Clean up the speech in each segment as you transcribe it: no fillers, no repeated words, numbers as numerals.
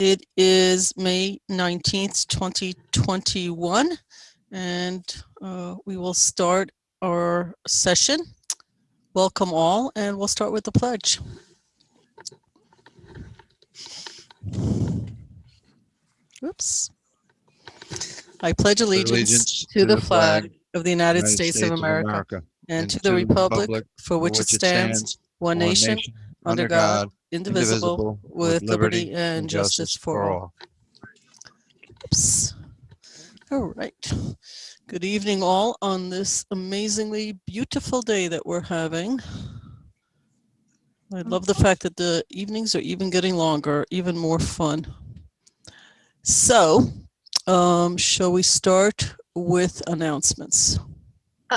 It is May 19th, 2021, and we will start our session. Welcome all, and we'll start with the pledge. Oops. I pledge allegiance to the flag of the United States of America and to the republic for which it stands, one nation, under God, indivisible, with liberty and justice for all. Oops. All right. Good evening, all, on this amazingly beautiful day that we're having. I love the fact that the evenings are even getting longer, even more fun. So, shall we start with announcements?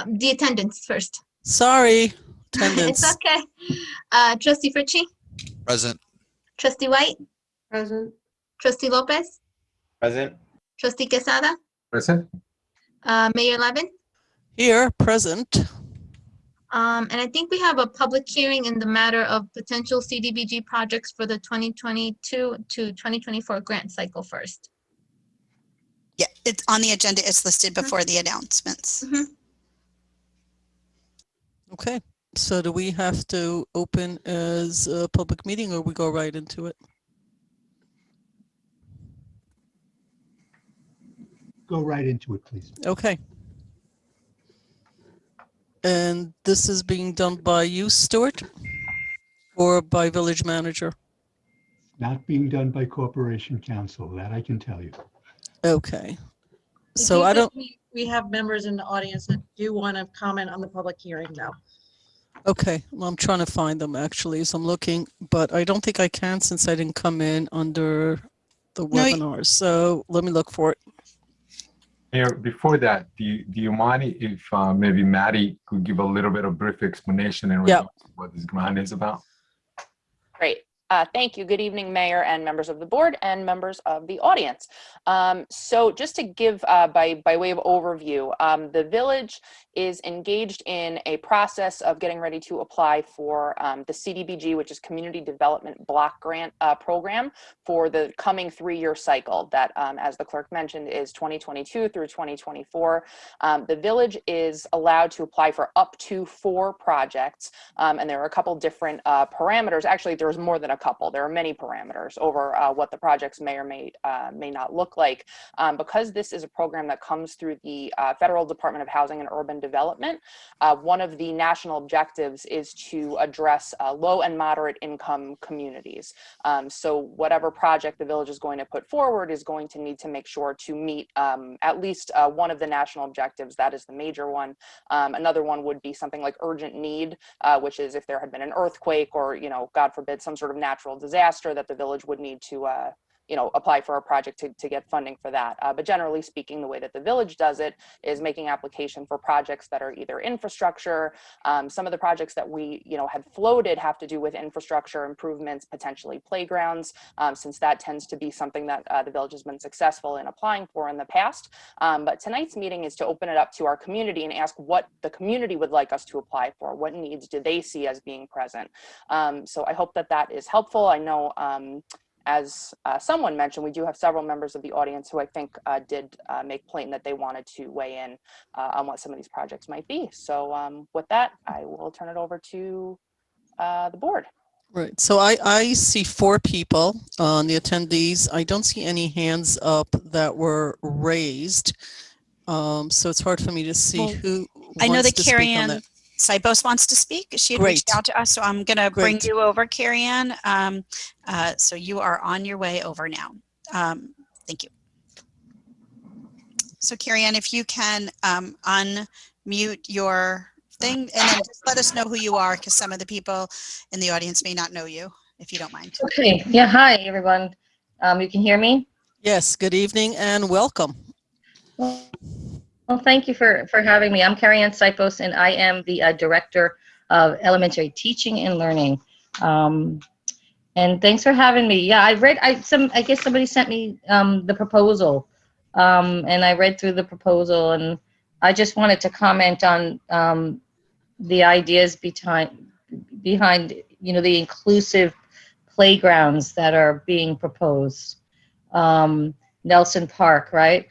The attendance first. Sorry, attendance. It's okay. Trustee Fritchie? Present. Trustee White? Present. Trustee Lopez? Present. Trustee Quesada? Present. Mayor Levin? Here, present. And I think we have a public hearing in the matter of potential CDBG projects for the 2022 to 2024 grant cycle first. Yeah, it's on the agenda. It's listed before the announcements. Okay, so do we have to open as a public meeting or we go right into it? Go right into it, please. Okay. And this is being done by you, Stuart, or by Village Manager? Not being done by Corporation Counsel, that I can tell you. Okay. So I don't. We have members in the audience that do want to comment on the public hearing now. Okay, well, I'm trying to find them actually, so I'm looking, but I don't think I can since I didn't come in under the webinars. So let me look for it. Mayor, before that, do you mind if maybe Maddie could give a little bit of brief explanation in regards to what this grant is about? Great. Thank you. Good evening, Mayor and members of the board and members of the audience. So just to give by way of overview, the village is engaged in a process of getting ready to apply for the CDBG, which is Community Development Block Grant Program, for the coming 3-year cycle that, as the clerk mentioned, is 2022 through 2024. The village is allowed to apply for up to 4 projects, and there are a couple different parameters. Actually, there's more than a couple. There are many parameters over what the projects may or may not look like. Because this is a program that comes through the Federal Department of Housing and Urban Development, one of the national objectives is to address low and moderate income communities. So whatever project the village is going to put forward is going to need to make sure to meet at least one of the national objectives. That is the major one. Another one would be something like urgent need, which is if there had been an earthquake or, God forbid, some sort of natural disaster that the village would need to apply for a project to get funding for that. But generally speaking, the way that the village does it is making application for projects that are either infrastructure. Some of the projects that we, had floated have to do with infrastructure improvements, potentially playgrounds, since that tends to be something that the village has been successful in applying for in the past. But tonight's meeting is to open it up to our community and ask what the community would like us to apply for. What needs do they see as being present? So I hope that that is helpful. I know as someone mentioned, we do have several members of the audience who I think did make plain that they wanted to weigh in on what some of these projects might be. So with that, I will turn it over to the board. Right. So I see 4 people on the attendees. I don't see any hands up that were raised. So it's hard for me to see who I know that wants to Carrie speak on Ann that. Sybos wants to speak. She had reached out to us, so I'm going to bring you over, Carrie Ann. So you are on your way over now. Thank you. So Carrie Ann, if you can unmute your thing and then just let us know who you are, because some of the people in the audience may not know you, if you don't mind. Okay. Yeah. Hi, everyone. You can hear me? Yes. Good evening and welcome. Well, thank you for having me. I'm Carrie Ann Sybos, and I am the Director of Elementary Teaching and Learning. And thanks for having me. Yeah, I guess somebody sent me the proposal, and I read through the proposal, and I just wanted to comment on the ideas behind the inclusive playgrounds that are being proposed. Nelson Park, right?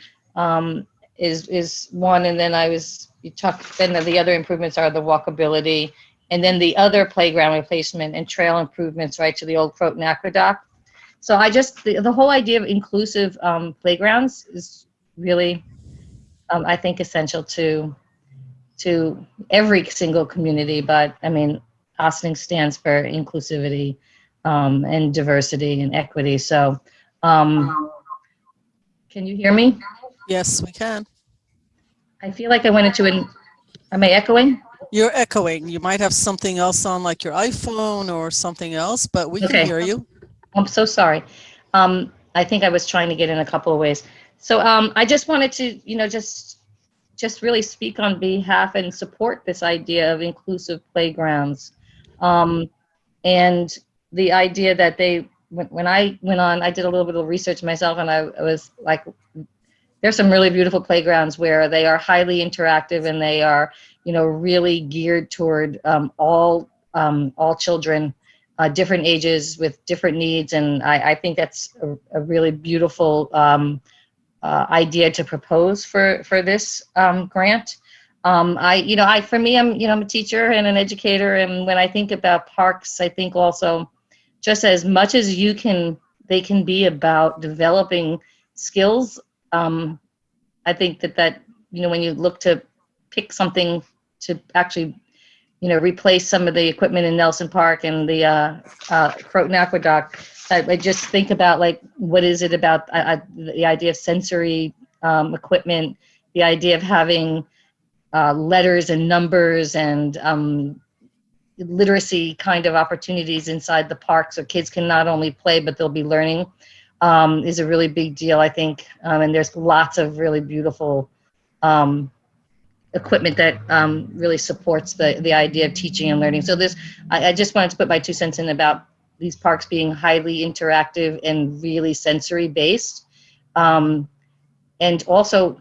Is one, and then then the other improvements are the walkability, and then the other playground replacement and trail improvements, right, to the old Croton Aqueduct. So the whole idea of inclusive playgrounds is really, I think, essential to every single community. But I mean, Ossining stands for inclusivity and diversity and equity. So can you hear me? Yes, we can. I feel like I went into am I echoing? You're echoing. You might have something else on, like your iPhone or something else, but we can hear you. I'm so sorry. I think I was trying to get in a couple of ways. So I just wanted to, just really speak on behalf and support this idea of inclusive playgrounds. And the idea that when I went on, I did a little bit of research myself, and I was like, there's some really beautiful playgrounds where they are highly interactive, and they are, really geared toward all children, different ages with different needs. And I think that's a really beautiful idea to propose for this grant. For me, I'm a teacher and an educator, and when I think about parks, I think also, just as much as they can be about developing skills. I think that when you look to pick something to actually, replace some of the equipment in Nelson Park and the Croton Aqueduct, I just think about, like, what is it about the idea of sensory equipment, the idea of having letters and numbers and literacy kind of opportunities inside the park, so kids can not only play but they'll be learning, is a really big deal, I think. And there's lots of really beautiful equipment that really supports the idea of teaching and learning. So I just wanted to put my 2 cents in about these parks being highly interactive and really sensory based, and also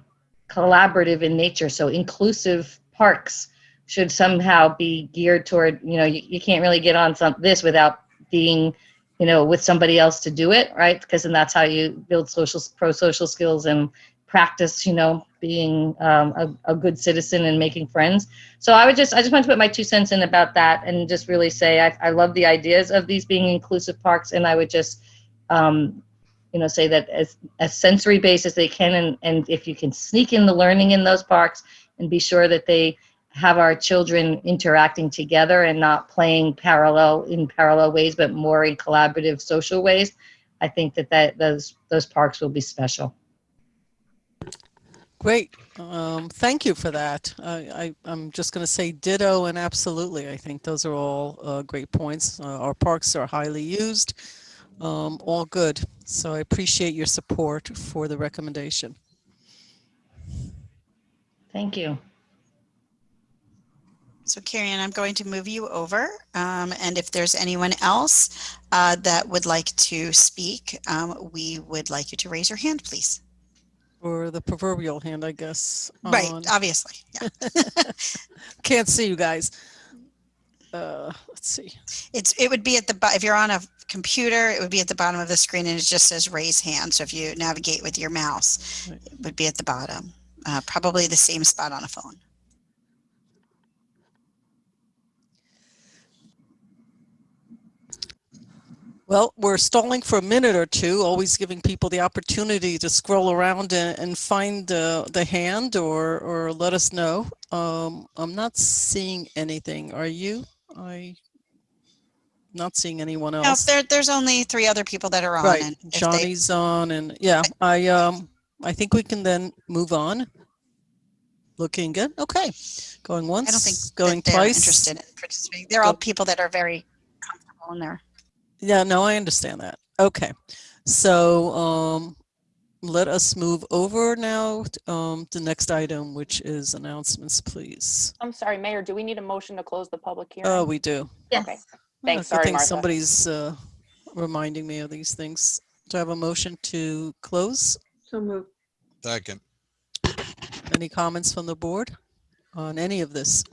collaborative in nature. So inclusive parks should somehow be geared toward, you can't really get on this without being, with somebody else to do it, right? Because then that's how you build pro-social skills and practice, being a good citizen and making friends. So I just want to put my 2 cents in about that, and just really say I love the ideas of these being inclusive parks, and I would just say that as sensory based as they can, and if you can sneak in the learning in those parks and be sure that they have our children interacting together and not playing in parallel ways, but more in collaborative social ways, I think that those parks will be special. Great. Thank you for that. I'm just going to say ditto and absolutely. I think those are all great points. Our parks are highly used, all good. So I appreciate your support for the recommendation. Thank you. So Carrie Ann, I'm going to move you over. And if there's anyone else that would like to speak, we would like you to raise your hand, please. Or the proverbial hand, I guess. Right, obviously. Yeah. Can't see you guys. Let's see. It would be at the if you're on a computer, it would be at the bottom of the screen, and it just says raise hand. So if you navigate with your mouse, right, it would be at the bottom. Probably the same spot on a phone. Well, we're stalling for a minute or two, always giving people the opportunity to scroll around and find the hand or let us know. I'm not seeing anything. Are you? I'm not seeing anyone else. No, there's only 3 other people that are on. Right, and Johnny's on, and yeah, I think we can then move on. Looking good. Okay, going once. I don't think going they're twice. Interested in participating. They're all people that are very comfortable in there. Yeah, no, I understand that. Okay, so let us move over now to the next item, which is announcements, please. I'm sorry, Mayor, do we need a motion to close the public hearing? Oh, we do. Yes. Okay. Thanks. I Sorry, think Martha. somebody's reminding me of these things. Do I have a motion to close? So moved. Second. Any comments from the board on any of this?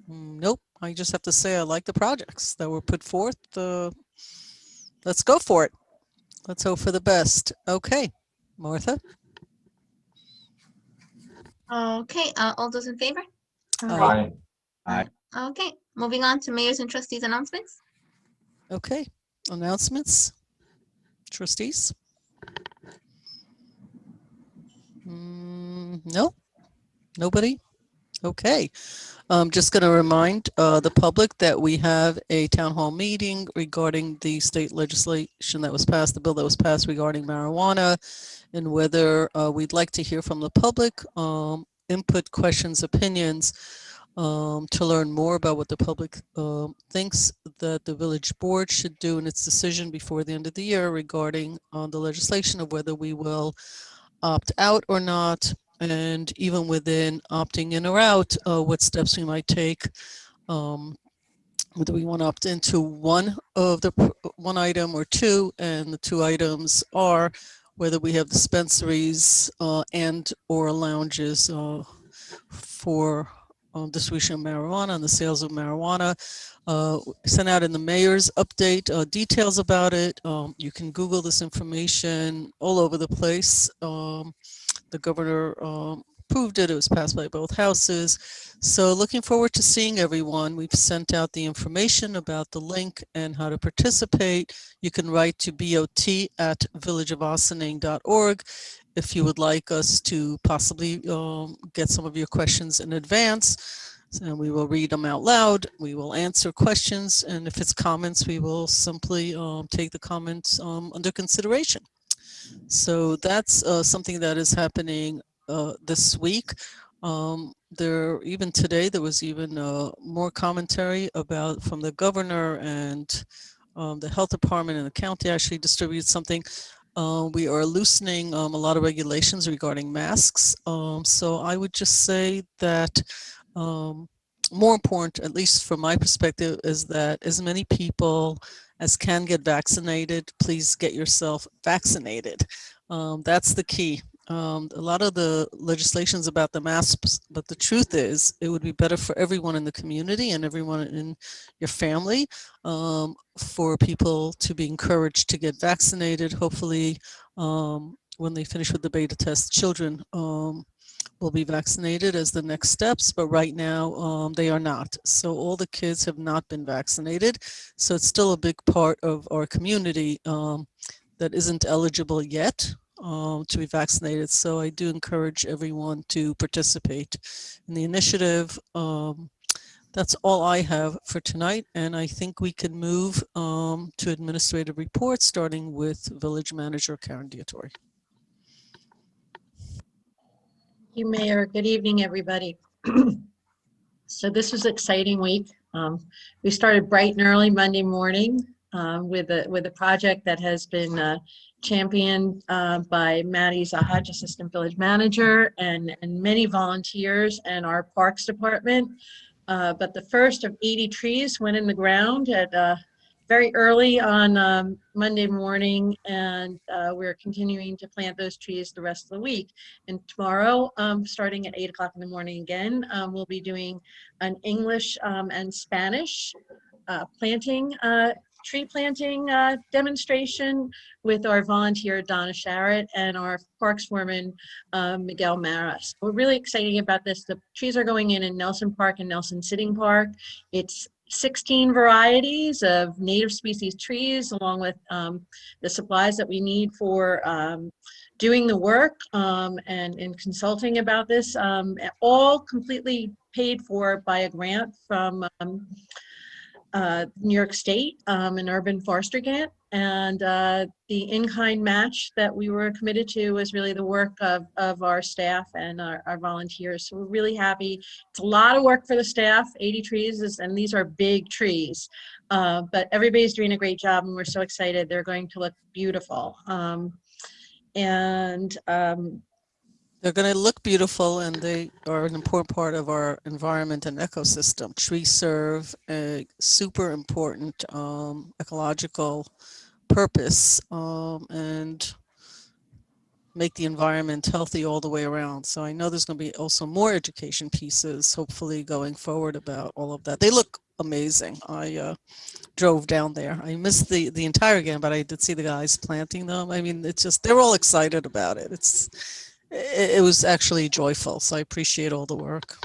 Nope. I just have to say I like the projects that were put forth. let's go for it. Let's hope for the best. Okay, Martha. Okay, all those in favor? Aye. Aye. Okay, moving on to mayor's and trustees announcements. Okay, announcements. Trustees? No, nobody. Okay, I'm just going to remind the public that we have a town hall meeting regarding the state legislation that was passed, the bill that was passed regarding marijuana, and whether we'd like to hear from the public, input, questions, opinions, to learn more about what the public thinks that the village board should do in its decision before the end of the year regarding the legislation of whether we will opt out or not, and even within opting in or out, what steps we might take, whether we want to opt into one item or two, and the two items are whether we have dispensaries and or lounges for distribution of marijuana and the sales of marijuana. Sent out in the mayor's update details about it. You can Google this information all over the place. The governor approved it. It was passed by both houses. So looking forward to seeing everyone. We've sent out the information about the link and how to participate. You can write to bot@villageofossining.org if you would like us to possibly get some of your questions in advance. And we will read them out loud. We will answer questions. And if it's comments, we will simply take the comments under consideration. So that's something that is happening this week. Even today, there was even more commentary from the governor, and the health department and the county actually distributed something. We are loosening a lot of regulations regarding masks. So I would just say that more important, at least from my perspective, is that as many people as can get vaccinated, please get yourself vaccinated. That's the key. A lot of the legislations about the masks, but the truth is it would be better for everyone in the community and everyone in your family for people to be encouraged to get vaccinated. Hopefully, when they finish with the beta test, children will be vaccinated as the next steps, but right now they are not. So all the kids have not been vaccinated. So it's still a big part of our community that isn't eligible yet to be vaccinated. So I do encourage everyone to participate in the initiative. That's all I have for tonight. And I think we can move to administrative reports, starting with Village Manager Karen Diatori. Thank you, Mayor. Good evening, everybody. So this was an exciting week. We started bright and early Monday morning with a project that has been championed by Maddie Zahaj, Assistant Village Manager, and many volunteers and our Parks Department. But the first of 80 trees went in the ground at very early on Monday morning, and we're continuing to plant those trees the rest of the week. And tomorrow, starting at 8 o'clock in the morning again, we'll be doing an English and Spanish tree planting demonstration with our volunteer Donna Sharrett and our Parks Foreman Miguel Maras. We're really excited about this. The trees are going in Nelson Park and Nelson Sitting Park. It's 16 varieties of native species trees, along with the supplies that we need for doing the work and consulting about this, all completely paid for by a grant from New York State, an urban forestry grant. And the in-kind match that we were committed to was really the work of our staff and our volunteers. So we're really happy. It's a lot of work for the staff, 80 trees, and these are big trees. But everybody's doing a great job, and we're so excited. They're going to look beautiful. They're going to look beautiful, and they are an important part of our environment and ecosystem. Trees serve a super important ecological purpose, and make the environment healthy all the way around. So I know there's going to be also more education pieces, hopefully going forward about all of that. They look amazing. I drove down there. I missed the entire game, but I did see the guys planting them. I mean, it's just, they're all excited about it. It was actually joyful. So I appreciate all the work.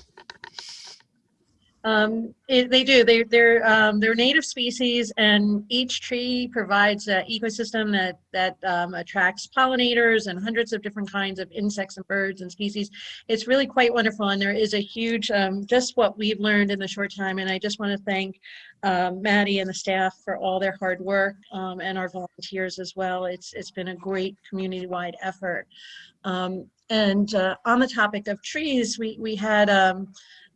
They do. They're native species, and each tree provides an ecosystem that attracts pollinators and hundreds of different kinds of insects and birds and species. It's really quite wonderful, and there is a huge, just what we've learned in the short time. And I just want to thank Maddie and the staff for all their hard work, and our volunteers as well. It's been a great community-wide effort. And on the topic of trees, we had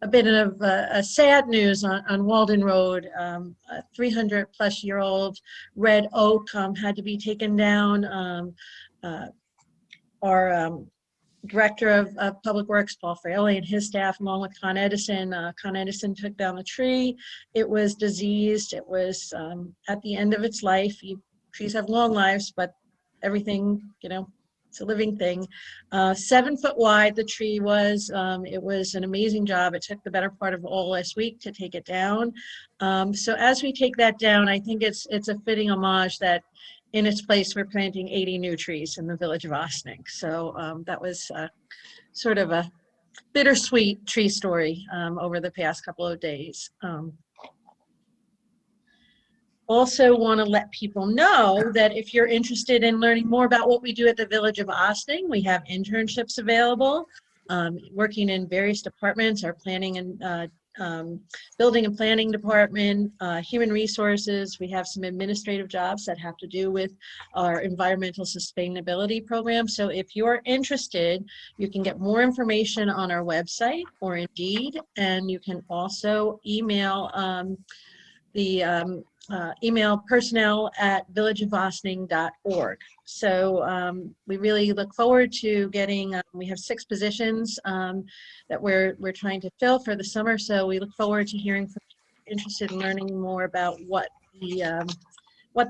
a bit of a sad news on Walden Road. A 300-plus-year-old red oak had to be taken down. Our Director of Public Works, Paul Fraley, and his staff, along with Con Edison took down the tree. It was diseased. It was at the end of its life. Trees have long lives, but everything, it's a living thing. 7 foot wide the tree was. It was an amazing job. It took the better part of all last week to take it down. So as we take that down, I think it's a fitting homage that in its place we're planting 80 new trees in the village of Ossining. So that was sort of a bittersweet tree story over the past couple of days. Also want to let people know that if you're interested in learning more about what we do at the Village of Ossining, we have internships available, working in various departments, our planning and building and planning department, human resources. We have some administrative jobs that have to do with our environmental sustainability program. So if you're interested, you can get more information on our website or Indeed, and you can also email email personnel@villageofossining.org. So we really look forward to getting, we have 6 positions that we're trying to fill for the summer. So we look forward to hearing from people interested in learning more about what the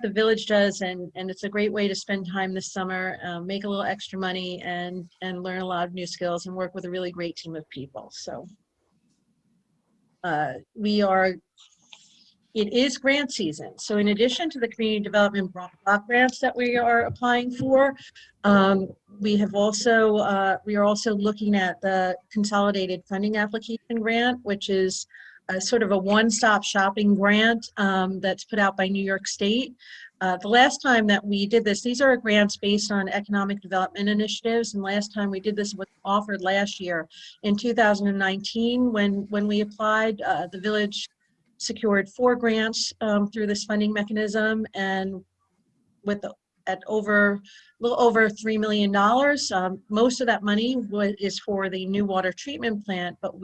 village does. And it's a great way to spend time this summer, make a little extra money, and learn a lot of new skills and work with a really great team of people. So it is grant season. So in addition to the community development block grants that we are applying for, we are also looking at the Consolidated Funding Application Grant, which is sort of a one-stop shopping grant that's put out by New York State. The last time that we did this, these are grants based on economic development initiatives, and last time we did this was offered last year in 2019 when we applied. The village secured 4 grants through this funding mechanism, and with a little over $3 million. Most of that money is for the new water treatment plant, but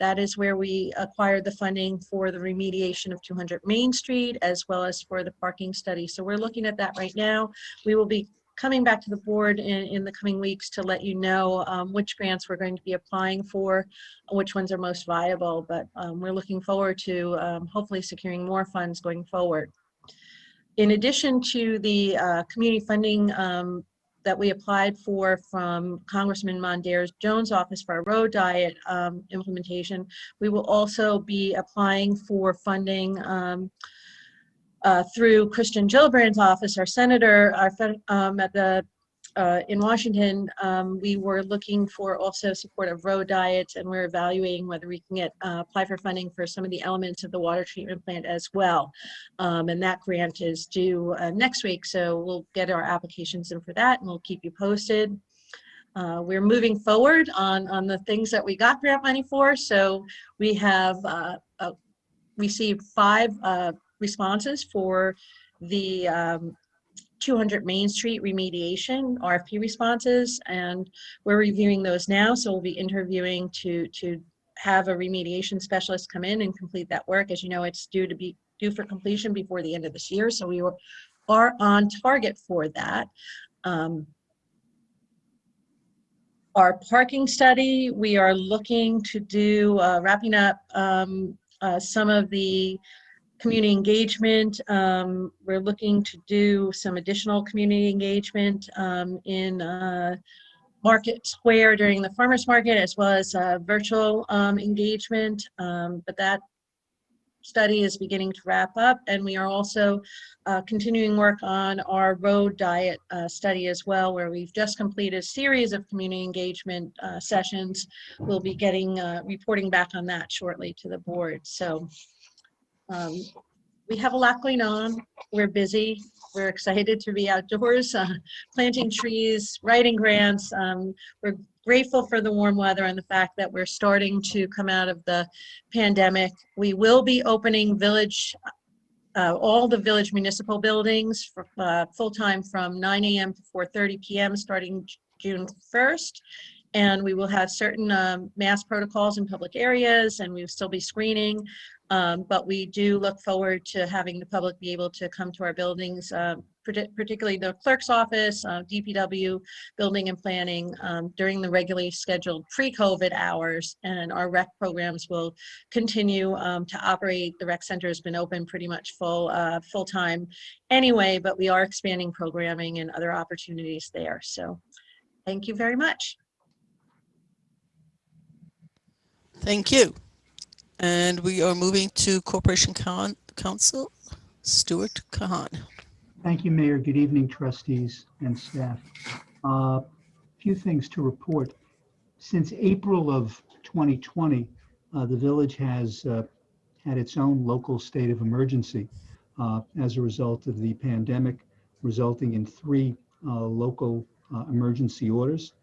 that is where we acquired the funding for the remediation of 200 Main Street, as well as for the parking study. So we're looking at that right now. We will be coming back to the board in the coming weeks to let you know which grants we're going to be applying for, which ones are most viable, but we're looking forward to hopefully securing more funds going forward. In addition to the community funding that we applied for from Congressman Mondare's Jones' office for our road diet implementation, we will also be applying for funding through Christian Gillibrand's office, our senator, in Washington. We were looking for also support of road diets, and we're evaluating whether we can apply for funding for some of the elements of the water treatment plant as well. And that grant is due next week, so we'll get our applications in for that, and we'll keep you posted. We're moving forward on the things that we got grant money for. So we have received 5 responses for the 200 Main Street remediation RFP responses, and we're reviewing those now. So we'll be interviewing to have a remediation specialist come in and complete that work. As you know, it's due for completion before the end of this year. So we are on target for that. Our parking study, we are looking to do, wrapping up some of the community engagement. We're looking to do some additional community engagement in Market Square during the farmers market, as well as virtual engagement. But that study is beginning to wrap up, and we are also continuing work on our road diet study as well, where we've just completed a series of community engagement sessions. We'll be getting reporting back on that shortly to the board. So we have a lot going on. We're busy. We're excited to be outdoors, planting trees, writing grants. We're grateful for the warm weather and the fact that we're starting to come out of the pandemic. We will be opening all the village municipal buildings for full-time from 9 a.m. to 4:30 p.m. starting June 1st. And we will have certain mask protocols in public areas, and we will still be screening. But we do look forward to having the public be able to come to our buildings, particularly the clerk's office, DPW, building and planning, during the regularly scheduled pre-COVID hours. And our rec programs will continue to operate. The rec center has been open pretty much full-time anyway, but we are expanding programming and other opportunities there. So thank you very much. Thank you. And we are moving to Corporation Counsel, Stuart Kahan. Thank you, Mayor. Good evening, trustees and staff. A few things to report. Since April of 2020, the village has had its own local state of emergency as a result of the pandemic, resulting in 3 local emergency orders.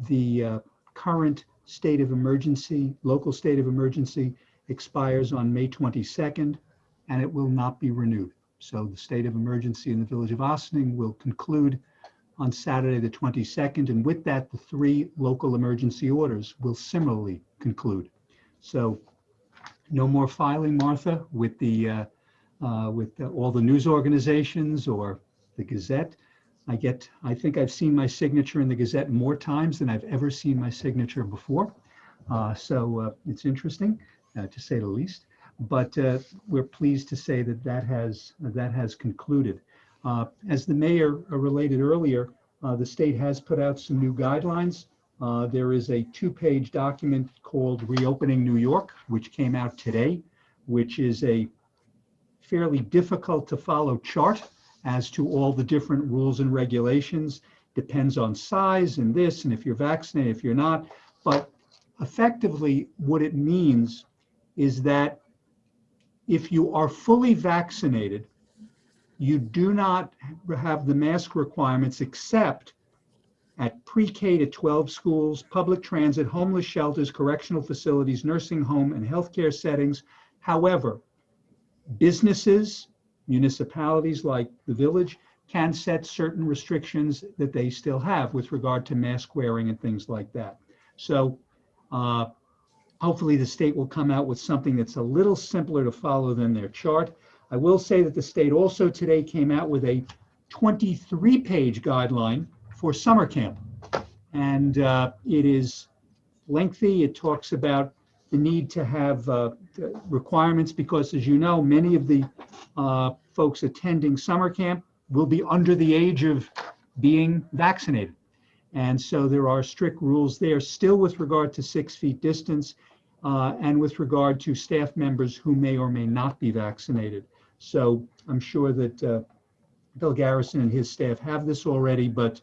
The current state of emergency, local state of emergency, expires on May 22nd, and it will not be renewed. So the state of emergency in the village of Ossining will conclude on Saturday the 22nd, and with that, the 3 local emergency orders will similarly conclude. So no more filing, Martha, with all the news organizations or the Gazette. I think I've seen my signature in the Gazette more times than I've ever seen my signature before. So it's interesting, to say the least. But we're pleased to say that has concluded. As the mayor related earlier, the state has put out some new guidelines. There is a 2-page document called Reopening New York, which came out today, which is a fairly difficult to follow chart as to all the different rules and regulations. Depends on size and this, and if you're vaccinated, if you're not. But effectively, what it means is that if you are fully vaccinated, you do not have the mask requirements except at pre-K to 12 schools, public transit, homeless shelters, correctional facilities, nursing home, and healthcare settings. However, businesses, municipalities like the village can set certain restrictions that they still have with regard to mask wearing and things like that. So hopefully the state will come out with something that's a little simpler to follow than their chart. I will say that the state also today came out with a 23-page guideline for summer camp. And it is lengthy. It talks about the need to have requirements because, as you know, many of the folks attending summer camp will be under the age of being vaccinated. And so there are strict rules there still with regard to 6 feet distance and with regard to staff members who may or may not be vaccinated. So I'm sure that Bill Garrison and his staff have this already, but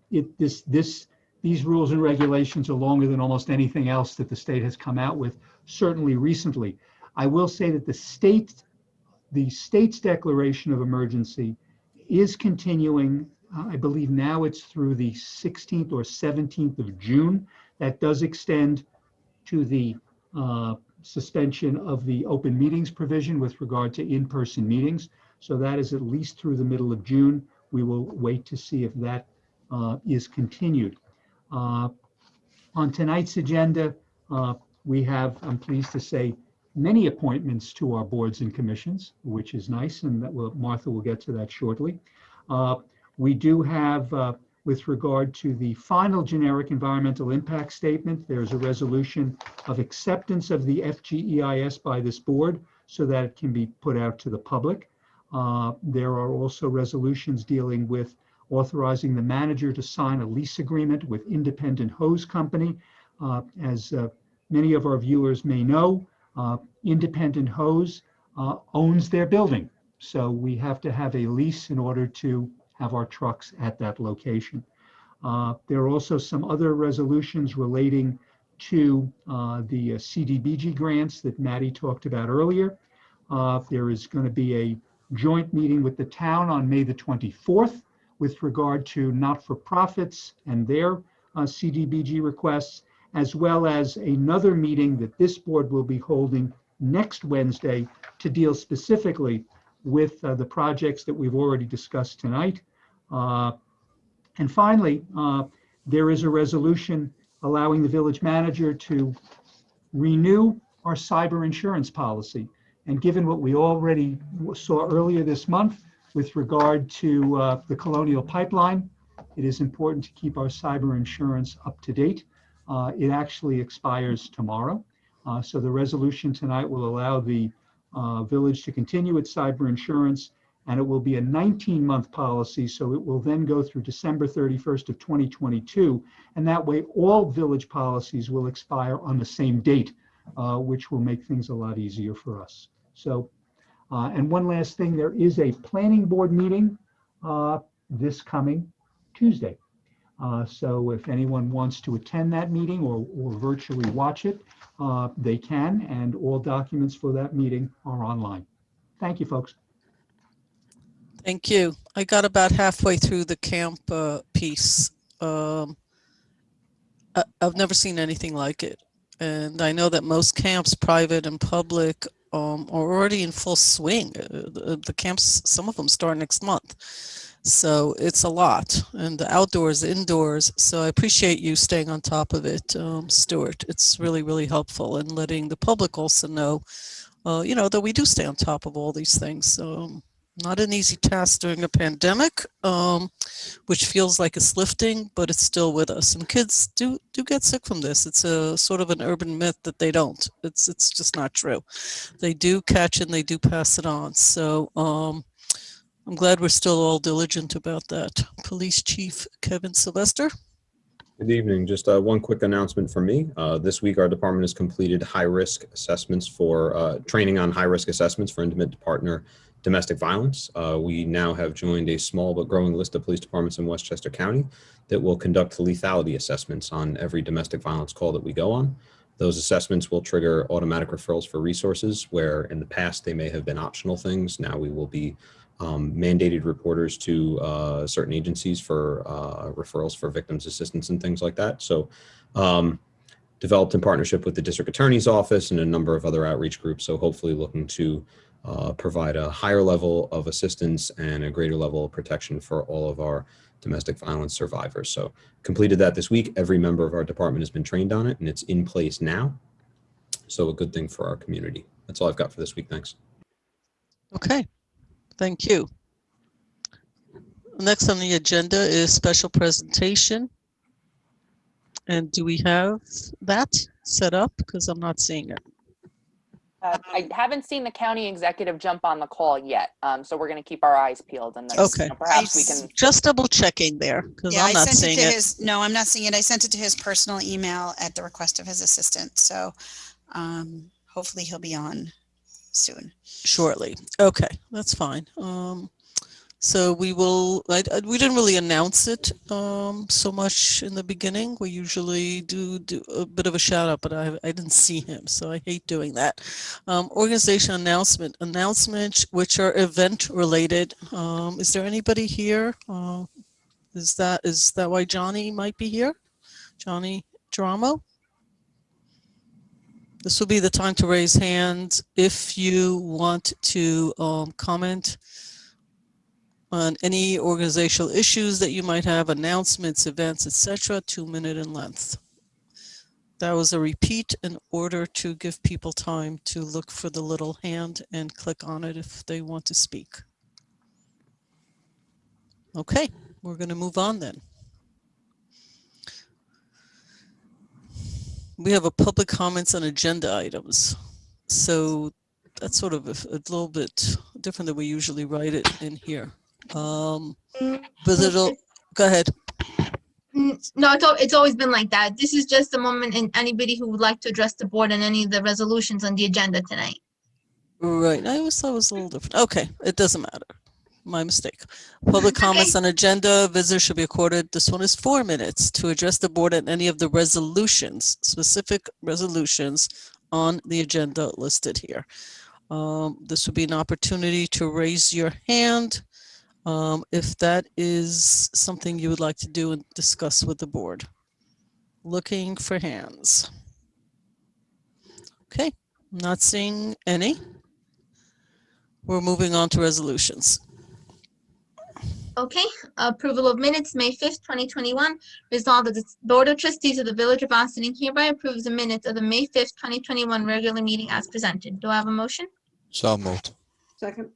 these rules and regulations are longer than almost anything else that the state has come out with, certainly recently. I will say that the state's declaration of emergency is continuing. I believe now it's through the 16th or 17th of June. That does extend to the suspension of the open meetings provision with regard to in-person meetings. So that is at least through the middle of June. We will wait to see if that is continued. On tonight's agenda, we have, I'm pleased to say, many appointments to our boards and commissions, which is nice, and Martha will get to that shortly. We do have, with regard to the final generic environmental impact statement, there's a resolution of acceptance of the FGEIS by this board. so that it can be put out to the public. There are also resolutions dealing with authorizing the manager to sign a lease agreement with Independent Hose Company. As many of our viewers may know, Independent Hose owns their building. So we have to have a lease in order to have our trucks at that location. There are also some other resolutions relating to the CDBG grants that Maddie talked about earlier. There is going to be a joint meeting with the town on May the 24th with regard to not-for-profits and their CDBG requests, as well as another meeting that this board will be holding next Wednesday to deal specifically with the projects that we've already discussed tonight. And finally, there is a resolution allowing the village manager to renew our cyber insurance policy. And given what we already saw earlier this month with regard to the Colonial Pipeline, it is important to keep our cyber insurance up to date. It actually expires tomorrow. So the resolution tonight will allow the village to continue its cyber insurance, and it will be a 19-month policy, so it will then go through December 31st of 2022, and that way all village policies will expire on the same date, which will make things a lot easier for us. So, and one last thing, there is a planning board meeting this coming Tuesday. So if anyone wants to attend that meeting or virtually watch it, they can, and all documents for that meeting are online. Thank you, folks. Thank you. I got about halfway through the camp piece. I've never seen anything like it. And I know that most camps, private and public, are already in full swing. The camps, some of them start next month. So it's a lot, and the outdoors, indoors. So I appreciate you staying on top of it, Stuart. It's really, really helpful, and letting the public also know, you know, that we do stay on top of all these things. Not an easy task during a pandemic, which feels like it's lifting, but it's still with us. And kids do get sick from this. It's a sort of an urban myth that they don't. It's just not true. They do catch and they do pass it on. So I'm glad we're still all diligent about that. Police Chief Kevin Sylvester. Good evening. Just one quick announcement from me. This week, our department has completed high-risk assessments for training on high-risk assessments for intimate partner domestic violence. We now have joined a small but growing list of police departments in Westchester County that will conduct lethality assessments on every domestic violence call that we go on. Those assessments will trigger automatic referrals for resources where in the past they may have been optional things. Now we will be mandated reporters to certain agencies for referrals for victims assistance and things like that. So developed in partnership with the district attorney's office and a number of other outreach groups. So hopefully looking to provide a higher level of assistance and a greater level of protection for all of our domestic violence survivors. So completed that this week. Every member of our department has been trained on it and it's in place now. So a good thing for our community. That's all I've got for this week. Thanks. Okay, thank you. Next on the agenda is special presentation. And do we have that set up? Because I'm not seeing it. I haven't seen the county executive jump on the call yet, so we're going to keep our eyes peeled, and then okay. Perhaps we can just double checking there because yeah, I'm not seeing it. No, I'm not seeing it. I sent it to his personal email at the request of his assistant. So hopefully he'll be on soon. Shortly. Okay, that's fine. So we will. We didn't really announce it so much in the beginning. We usually do a bit of a shout out, but I didn't see him, so I hate doing that. Organization announcements which are event related. Is there anybody here? Is that why Johnny might be here? Johnny Dramo? This will be the time to raise hands if you want to comment on any organizational issues that you might have, announcements, events, etc., 2 minutes in length. That was a repeat in order to give people time to look for the little hand and click on it if they want to speak. Okay, we're going to move on then. We have a public comments on agenda items. So that's sort of a little bit different than we usually write it in here. Visitor, go ahead. No, it's always been like that. This is just a moment, and anybody who would like to address the board on any of the resolutions on the agenda tonight. Right. I always thought it was a little different. Okay, it doesn't matter. My mistake. Public comments on agenda, visitors should be accorded. This one is 4 minutes to address the board on any of the resolutions, specific resolutions on the agenda listed here. This would be an opportunity to raise your hand if that is something you would like to do and discuss with the board. Looking for hands. Okay, not seeing any. We're moving on to resolutions. Okay, approval of minutes, May 5th, 2021. Resolved that the Board of Trustees of the Village of Ossining hereby approves the minutes of the May 5th, 2021 regular meeting as presented. Do I have a motion? So moved. Second.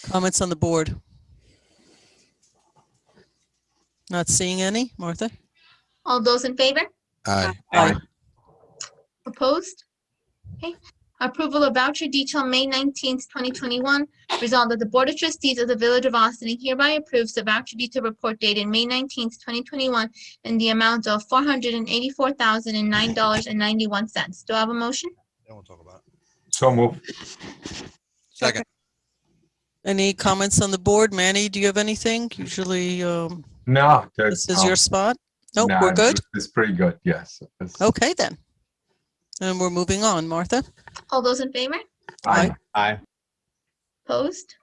Comments on the board? Not seeing any. Martha? All those in favor? Aye. Aye. Opposed? Okay. Approval of voucher detail, May 19th, 2021. Resolved that the Board of Trustees of the Village of Ossining hereby approves the voucher detail report dated May 19th, 2021 in the amount of $484,009.91. Do I have a motion? Then we'll talk about it. So move. Second. Any comments on the board? Manny, do you have anything? Usually No, this is your spot. Nope, nah, we're good. It's pretty good. Yes. It's- Okay then. And we're moving on. Martha? All those in favor? Aye. Aye. Opposed?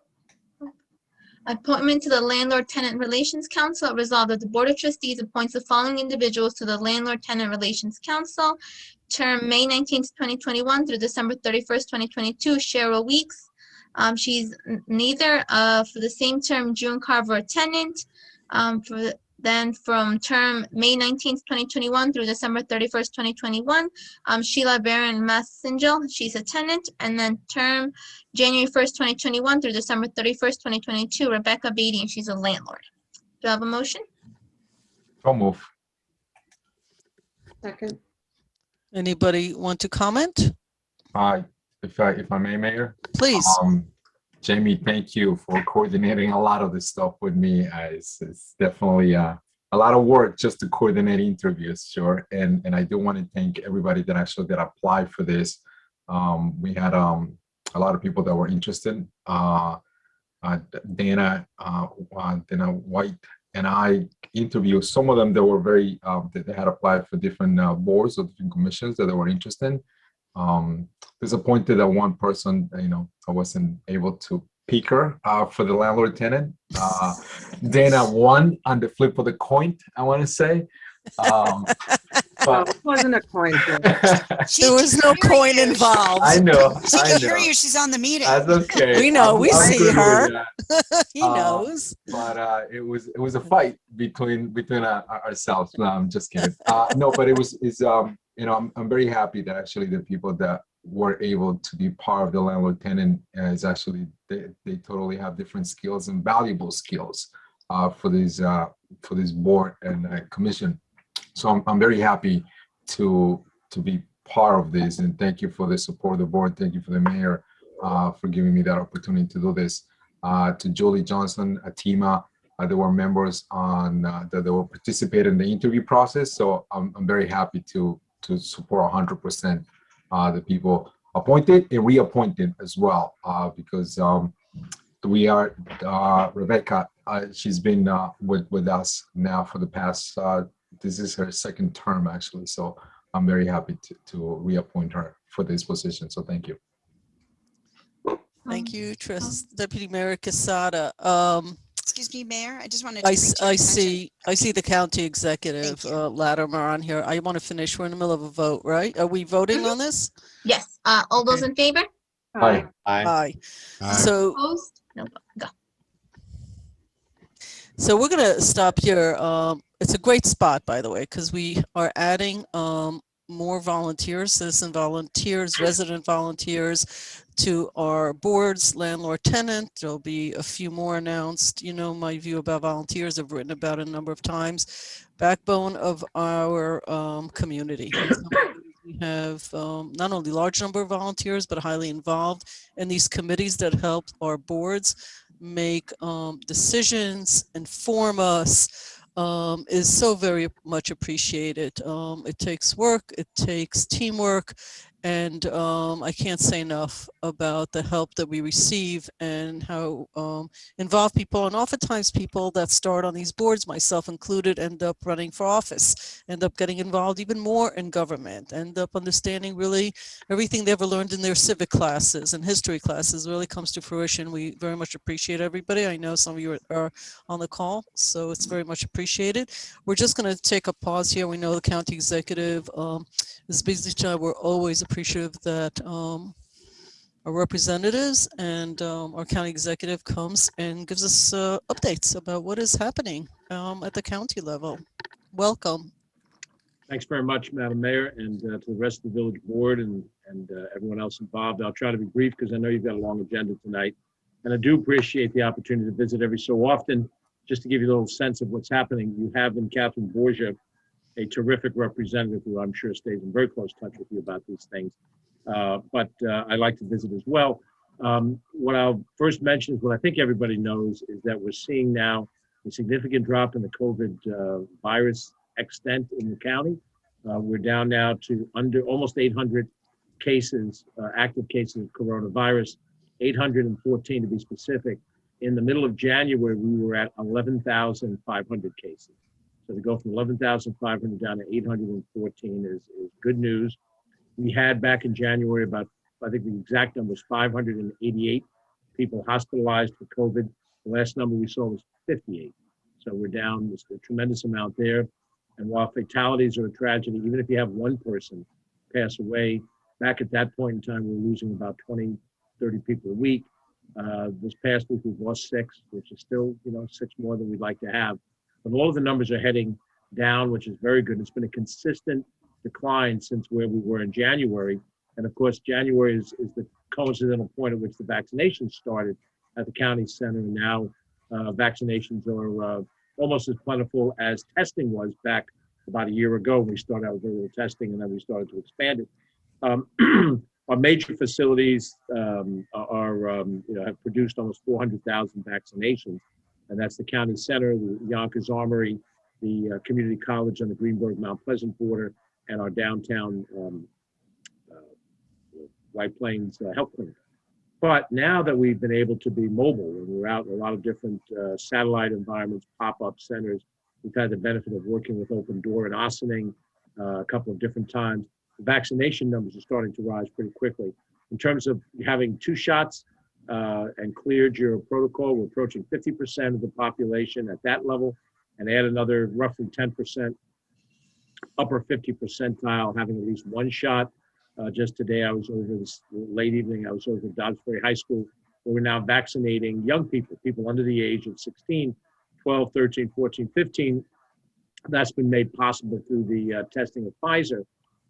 Appointment to the Landlord-Tenant Relations Council. Resolved that the Board of Trustees appoints the following individuals to the Landlord-Tenant Relations Council. Term May 19th, 2021 through December 31st, 2022. Cheryl Weeks. She's neither for the same term, June Carver, a tenant. Then from term May 19th, 2021 through December 31st, 2021, Sheila Barron Massingel, she's a tenant. And then term January 1st, 2021 through December 31st, 2022, Rebecca Beatty, and she's a landlord. Do I have a motion? So move. Second. Anybody want to comment? If I may, Mayor. Please. Jamie, thank you for coordinating a lot of this stuff with me. It's definitely a lot of work just to coordinate interviews, sure. And I do want to thank everybody that actually did apply for this. We had a lot of people that were interested. Dana White and I interviewed some of them that were very that they had applied for different boards or different commissions that they were interested in. Disappointed that one person, I wasn't able to pick her for the landlord-tenant. Dana won on the flip of the coin, I want to say. Well, it wasn't a coin flip. There was no coin involved. I know. She can hear you. She's on the meeting. That's okay. We know. We I'm see good with her. that. He knows. But it was a fight between ourselves. No, I'm just kidding. No, but I'm very happy that actually the people that were able to be part of the landlord-tenant is actually they totally have different skills and valuable skills for this board and commission. So I'm very happy to be part of this, and thank you for the support of the board. Thank you for the mayor for giving me that opportunity to do this. To Julie Johnson, Atima, there were members on that they will participate in the interview process. So I'm very happy to support 100% the people appointed and reappointed as well, because we are Rebecca. She's been with us now for the past. This is her second term actually, so I'm very happy to reappoint her for this position. So thank you. Thank you, Deputy Mayor Quesada. Excuse me, Mayor. I just wanted to. I see the county executive Latimer on here. I want to finish. We're in the middle of a vote, right? Are we voting on this? Yes. All those in favor? Aye. Aye. Aye. So Opposed? No. Go. So we're going to stop here. It's a great spot, by the way, because we are adding more volunteers, citizen volunteers, resident volunteers to our boards, landlord-tenant. There'll be a few more announced. You know my view about volunteers. I've written about it a number of times. Backbone of our community. We have not only large number of volunteers, but highly involved in these committees that help our boards make decisions, inform us, is so very much appreciated. It takes work, it takes teamwork, and I can't say enough about the help that we receive and how involved people, and oftentimes people that start on these boards, myself included, end up running for office, end up getting involved even more in government, end up understanding really everything they ever learned in their civic classes and history classes really comes to fruition. We very much appreciate everybody. I know some of you are on the call, so it's very much appreciated. We're just going to take a pause here. We know the county executive is busy tonight. We're always appreciative that our representatives and our county executive comes and gives us updates about what is happening at the county level. Welcome. Thanks very much, Madam Mayor, and to the rest of the village board and everyone else involved. I'll try to be brief because I know you've got a long agenda tonight. And I do appreciate the opportunity to visit every so often, just to give you a little sense of what's happening. You have in Catherine Borgia, a terrific representative who I'm sure stays in very close touch with you about these things. But I like to visit as well. What I'll first mention is what I think everybody knows is that we're seeing now a significant drop in the COVID virus extent in the county. We're down now to under almost 800 cases, active cases of coronavirus, 814 to be specific. In the middle of January, we were at 11,500 cases. So to go from 11,500 down to 814 is good news. We had back in January about, I think the exact number was 588 people hospitalized for COVID. The last number we saw was 58. So we're down, there's a tremendous amount there. And while fatalities are a tragedy, even if you have one person pass away, back at that point in time, we were losing about 20, 30 people a week. This past week, we've lost 6, which is still, 6 more than we'd like to have. But all of the numbers are heading down, which is very good. It's been a consistent decline since where we were in January. And of course, January is the coincidental point at which the vaccinations started at the county center. And now vaccinations are almost as plentiful as testing was back about a year ago. We started out with very little testing and then we started to expand it. Our major facilities have produced almost 400,000 vaccinations. And that's the county center, the Yonkers Armory, the community college on the Greenberg Mount Pleasant border, and our downtown White Plains Health Clinic. But now that we've been able to be mobile and we're out in a lot of different satellite environments, pop-up centers, we've had the benefit of working with Open Door and Ossining a couple of different times. The vaccination numbers are starting to rise pretty quickly. In terms of having 2 shots and cleared your protocol, we're approaching 50% of the population at that level, and add another roughly 10%, upper 50 percentile having at least 1 shot. Just today, I was over this late evening, I was over at Dobbsbury High School, where we're now vaccinating young people, people under the age of 16, 12, 13, 14, 15. That's been made possible through the testing of Pfizer.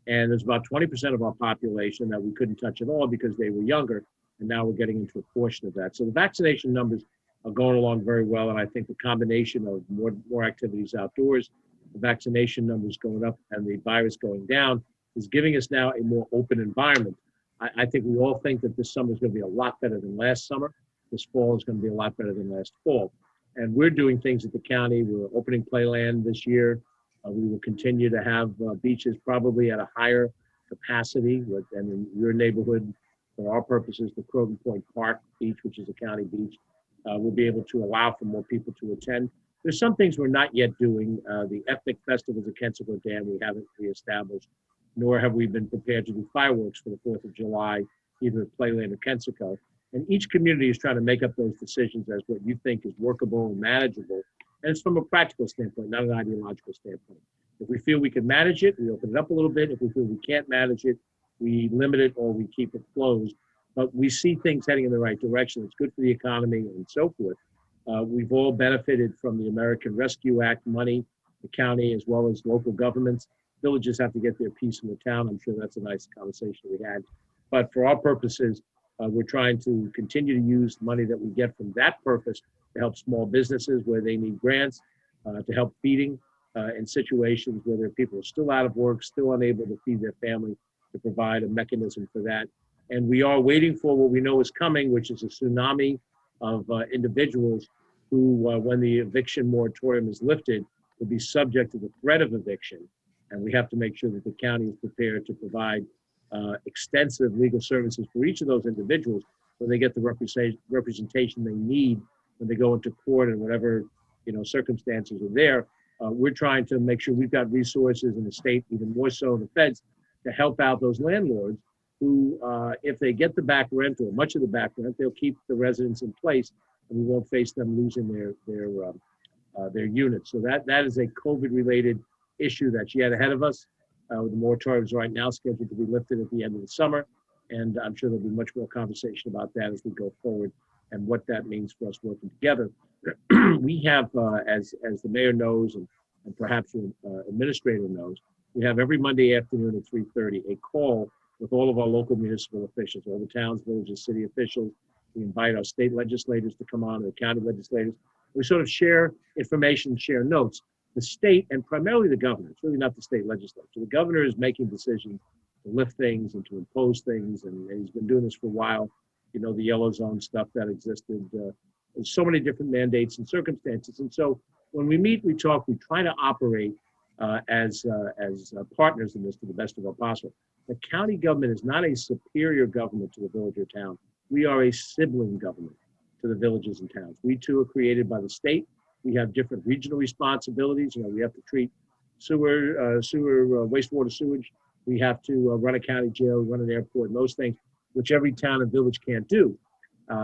And there's about 20% of our population that we couldn't touch at all because they were younger. And now we're getting into a portion of that. So the vaccination numbers are going along very well. And I think the combination of more activities outdoors, the vaccination numbers going up and the virus going down is giving us now a more open environment. I think we all think that this summer is going to be a lot better than last summer. This fall is going to be a lot better than last fall. And we're doing things at the county. We're opening Playland this year. We will continue to have beaches probably at a higher capacity. And in your neighborhood, for our purposes, the Croton Point Park Beach, which is a county beach, we'll be able to allow for more people to attend. There's some things we're not yet doing. The ethnic festivals at Kensico Dam, we haven't reestablished, nor have we been prepared to do fireworks for the 4th of July, either at Playland or Kensico. And each community is trying to make up those decisions as what you think is workable and manageable. And it's from a practical standpoint, not an ideological standpoint. If we feel we can manage it, we open it up a little bit. If we feel we can't manage it, we limit it or we keep it closed. But we see things heading in the right direction. It's good for the economy and so forth. We've all benefited from the American Rescue Act money, the county as well as local governments. Villages have to get their piece in the town. I'm sure that's a nice conversation we had. But for our purposes, we're trying to continue to use money that we get from that purpose to help small businesses where they need grants, to help feeding in situations where there are people who are still out of work, still unable to feed their family, to provide a mechanism for that. And we are waiting for what we know is coming, which is a tsunami of individuals who, when the eviction moratorium is lifted, will be subject to the threat of eviction. And we have to make sure that the county is prepared to provide extensive legal services for each of those individuals when they get the representation they need when they go into court and whatever circumstances are there. We're trying to make sure we've got resources in the state, even more so in the feds, to help out those landlords who, if they get the back rent or much of the back rent, they'll keep the residents in place, and we won't face them losing their units. So that is a COVID-related issue that's yet ahead of us. The moratorium is right now scheduled to be lifted at the end of the summer, and I'm sure there'll be much more conversation about that as we go forward and what that means for us working together. We have, as the mayor knows, and perhaps the administrator knows, we have every Monday afternoon at 3:30 a call with all of our local municipal officials, all the towns, villages, city officials. We invite our state legislators to come on, the county legislators. We sort of share information, share notes. The state, and primarily the governor, it's really not the state legislature. The governor is making decisions to lift things and to impose things, and he's been doing this for a while. The yellow zone stuff that existed. There's so many different mandates and circumstances. And so when we meet, we talk, we try to operate as partners in this to the best of our possible. The county government is not a superior government to the village or town. We are a sibling government to the villages and towns. We too are created by the state. We have different regional responsibilities. We have to treat sewer, wastewater sewage. We have to run a county jail, run an airport, and those things, which every town and village can't do.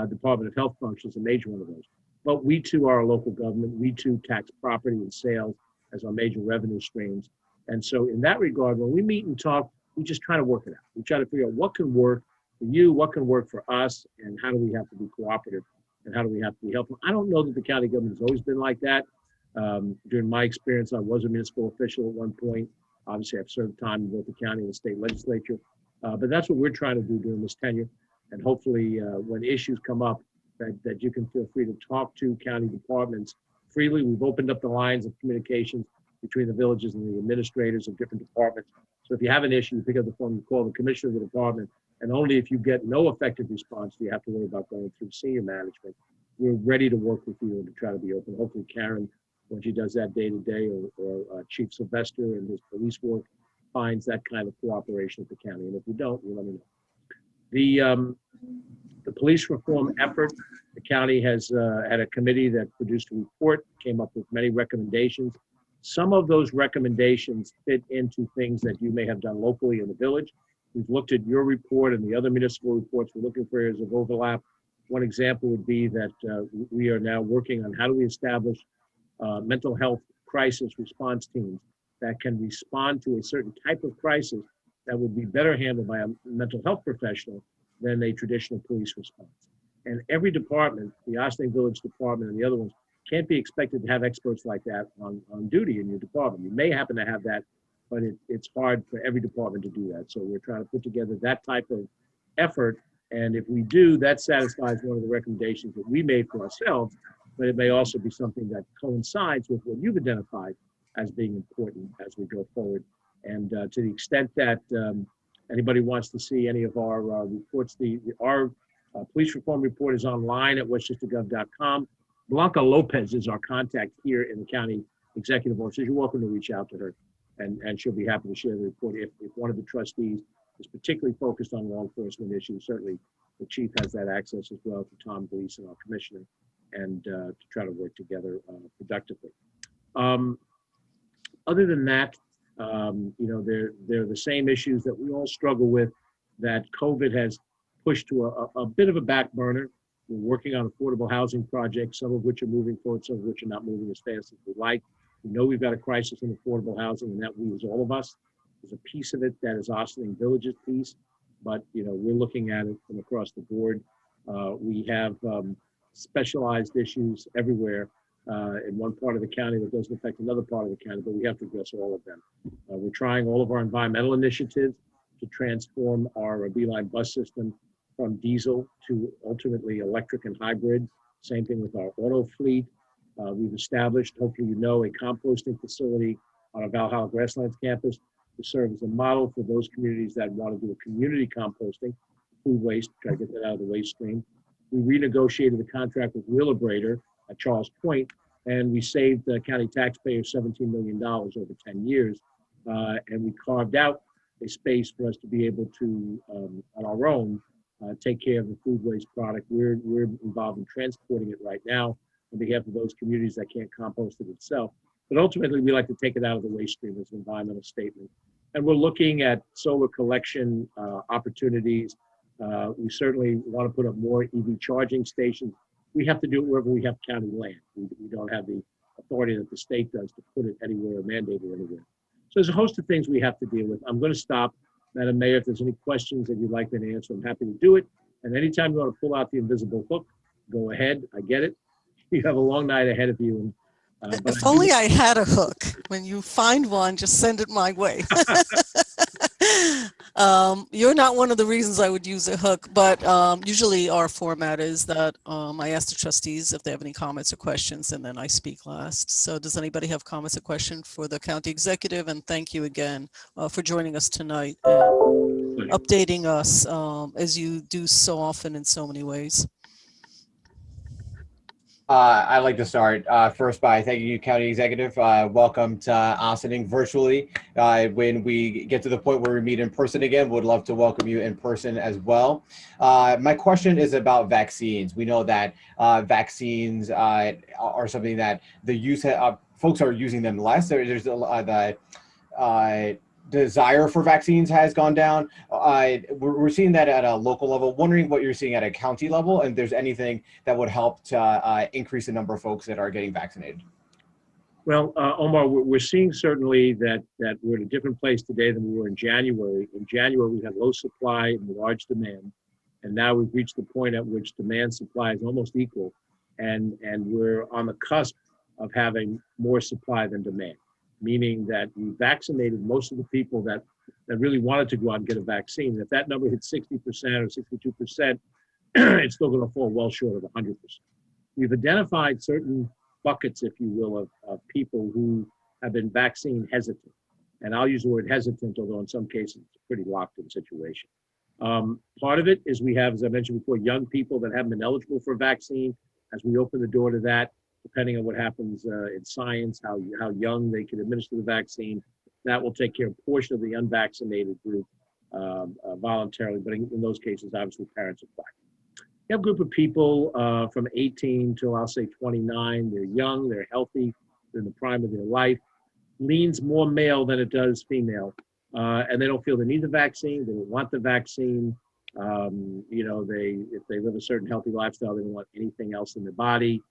Department of Health functions a major one of those. But we too are a local government. We too tax property and sales as our major revenue streams. And so in that regard, when we meet and talk, we just try to work it out. We try to figure out what can work for you, what can work for us, and how do we have to be cooperative, and how do we have to be helpful. I don't know that the county government has always been like that. During my experience, I was a municipal official at one point. Obviously, I've served time in both the county and the state legislature. But that's what we're trying to do during this tenure. And hopefully, when issues come up, that you can feel free to talk to county departments freely. We've opened up the lines of communications between the villages and the administrators of different departments. So if you have an issue, you pick up the phone, you call the commissioner of the department, and only if you get no effective response do you have to worry about going through senior management. We're ready to work with you and to try to be open. Hopefully Karen, when she does that day-to-day, or Chief Sylvester and his police work, finds that kind of cooperation with the county. And if you don't, you let me know. The police reform effort, the county has had a committee that produced a report, came up with many recommendations. Some of those recommendations fit into things that you may have done locally in the village. We've looked at your report and the other municipal reports. We're looking for areas of overlap. One example would be that we are now working on how do we establish mental health crisis response teams that can respond to a certain type of crisis that would be better handled by a mental health professional than a traditional police response. And every department, the Ossining Village Department and the other ones, can't be expected to have experts like that on duty in your department. You may happen to have that, but it's hard for every department to do that. So we're trying to put together that type of effort. And if we do, that satisfies one of the recommendations that we made for ourselves, but it may also be something that coincides with what you've identified as being important as we go forward. And to the extent that anybody wants to see any of our reports, our police reform report is online at westchestergov.com. Blanca Lopez is our contact here in the county executive office. You're welcome to reach out to her, and she'll be happy to share the report. If one of the trustees is particularly focused on law enforcement issues, certainly the chief has that access as well to Tom Gleason, our commissioner, and to try to work together productively. Other than that, they're the same issues that we all struggle with, that COVID has pushed to a bit of a back burner. We're working on affordable housing projects, some of which are moving forward, some of which are not moving as fast as we'd like. We know we've got a crisis in affordable housing, and that leaves all of us. There's a piece of it that is Ossining Village's piece, but we're looking at it from across the board. We have specialized issues everywhere in one part of the county that doesn't affect another part of the county, but we have to address all of them. We're trying all of our environmental initiatives to transform our B-Line bus system from diesel to ultimately electric and hybrid. Same thing with our auto fleet. We've established, hopefully you know, a composting facility on our Valhalla Grasslands campus to serve as a model for those communities that want to do a community composting, food waste, try to get that out of the waste stream. We renegotiated the contract with Wheelabrator at Charles Point, and we saved the county taxpayers $17 million over 10 years. And we carved out a space for us to be able to, on our own, take care of the food waste product. We're involved in transporting it right now on behalf of those communities that can't compost it itself. But ultimately, we like to take it out of the waste stream as an environmental statement. And we're looking at solar collection opportunities. We certainly want to put up more EV charging stations. We have to do it wherever we have county land. We don't have the authority that the state does to put it anywhere or mandate it anywhere. So there's a host of things we have to deal with. I'm going to stop. Madam Mayor, if there's any questions that you'd like me to answer, I'm happy to do it. And anytime you want to pull out the invisible hook, go ahead. I get it. You have a long night ahead of you. But if only I had a hook. When you find one, just send it my way. You're not one of the reasons I would use a hook, but usually our format is that I ask the trustees if they have any comments or questions, and then I speak last. So does anybody have comments or questions for the county executive? And thank you again for joining us tonight and updating us as you do so often in so many ways. I'd like to start first by thanking you, County Executive. Welcome to Ossining virtually. When we get to the point where we meet in person again, would love to welcome you in person as well. My question is about vaccines. We know that vaccines are something that the use folks are using them less. There's the desire for vaccines has gone down. We're seeing that at a local level. Wondering what you're seeing at a county level, and if there's anything that would help to increase the number of folks that are getting vaccinated. Well, Omar, we're seeing certainly that we're in a different place today than we were in January. In January, we had low supply and large demand, and now we've reached the point at which demand supply is almost equal, and we're on the cusp of having more supply than demand. Meaning that we vaccinated most of the people that really wanted to go out and get a vaccine. If that number hits 60% or 62%, it's still going to fall well short of 100%. We've identified certain buckets, if you will, of people who have been vaccine hesitant. And I'll use the word hesitant, although in some cases it's a pretty locked in situation. Part of it is we have, as I mentioned before, young people that haven't been eligible for a vaccine. As we open the door to that, depending on what happens in science, how young they can administer the vaccine, that will take care of a portion of the unvaccinated group voluntarily, but in those cases, obviously parents apply. You have a group of people from 18 to, I'll say, 29. They're young, they're healthy, they're in the prime of their life. Leans more male than it does female, and they don't feel they need the vaccine, they don't want the vaccine. You know, if they live a certain healthy lifestyle, they don't want anything else in their body.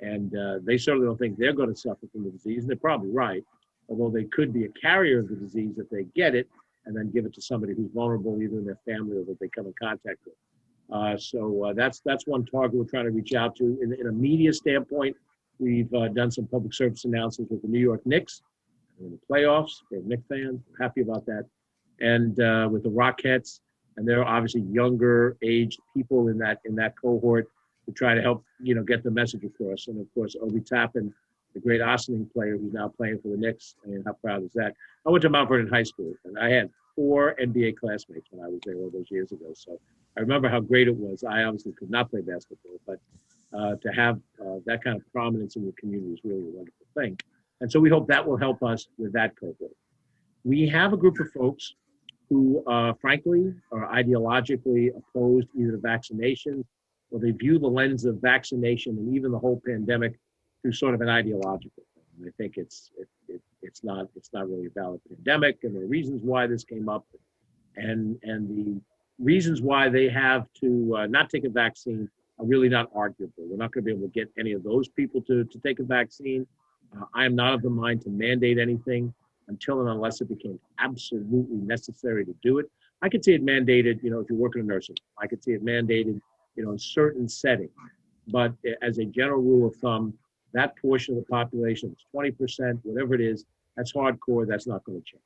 And they certainly don't think they're going to suffer from the disease, and they're probably right, although they could be a carrier of the disease if they get it and then give it to somebody who's vulnerable, either in their family or that they come in contact with. So that's one target we're trying to reach out to. In a media standpoint, we've done some public service announcements with the New York Knicks in the playoffs. We're Knicks fans, we're happy about that. And with the Rockettes, and they're obviously younger aged people in that cohort, to try to help, get the message across. And of course, Obi Toppin, the great Ossining player who's now playing for the Knicks. I mean, how proud is that? I went to Mount Vernon High School, and I had 4 NBA classmates when I was there all those years ago. So I remember how great it was. I obviously could not play basketball, but to have that kind of prominence in the community is really a wonderful thing. And so we hope that will help us with that cohort. We have a group of folks who, frankly, are ideologically opposed either to vaccinations, or they view the lens of vaccination and even the whole pandemic through sort of an ideological thing. And I think it's not really a valid pandemic, and there are reasons why this came up, and the reasons why they have to not take a vaccine are really not arguable. We're not going to be able to get any of those people to take a vaccine. I am not of the mind to mandate anything until and unless it became absolutely necessary to do it. I could see it mandated, if you're working in nursing. I could see it mandated, in certain settings. But as a general rule of thumb, that portion of the population, it's 20%, whatever it is, that's hardcore, that's not going to change.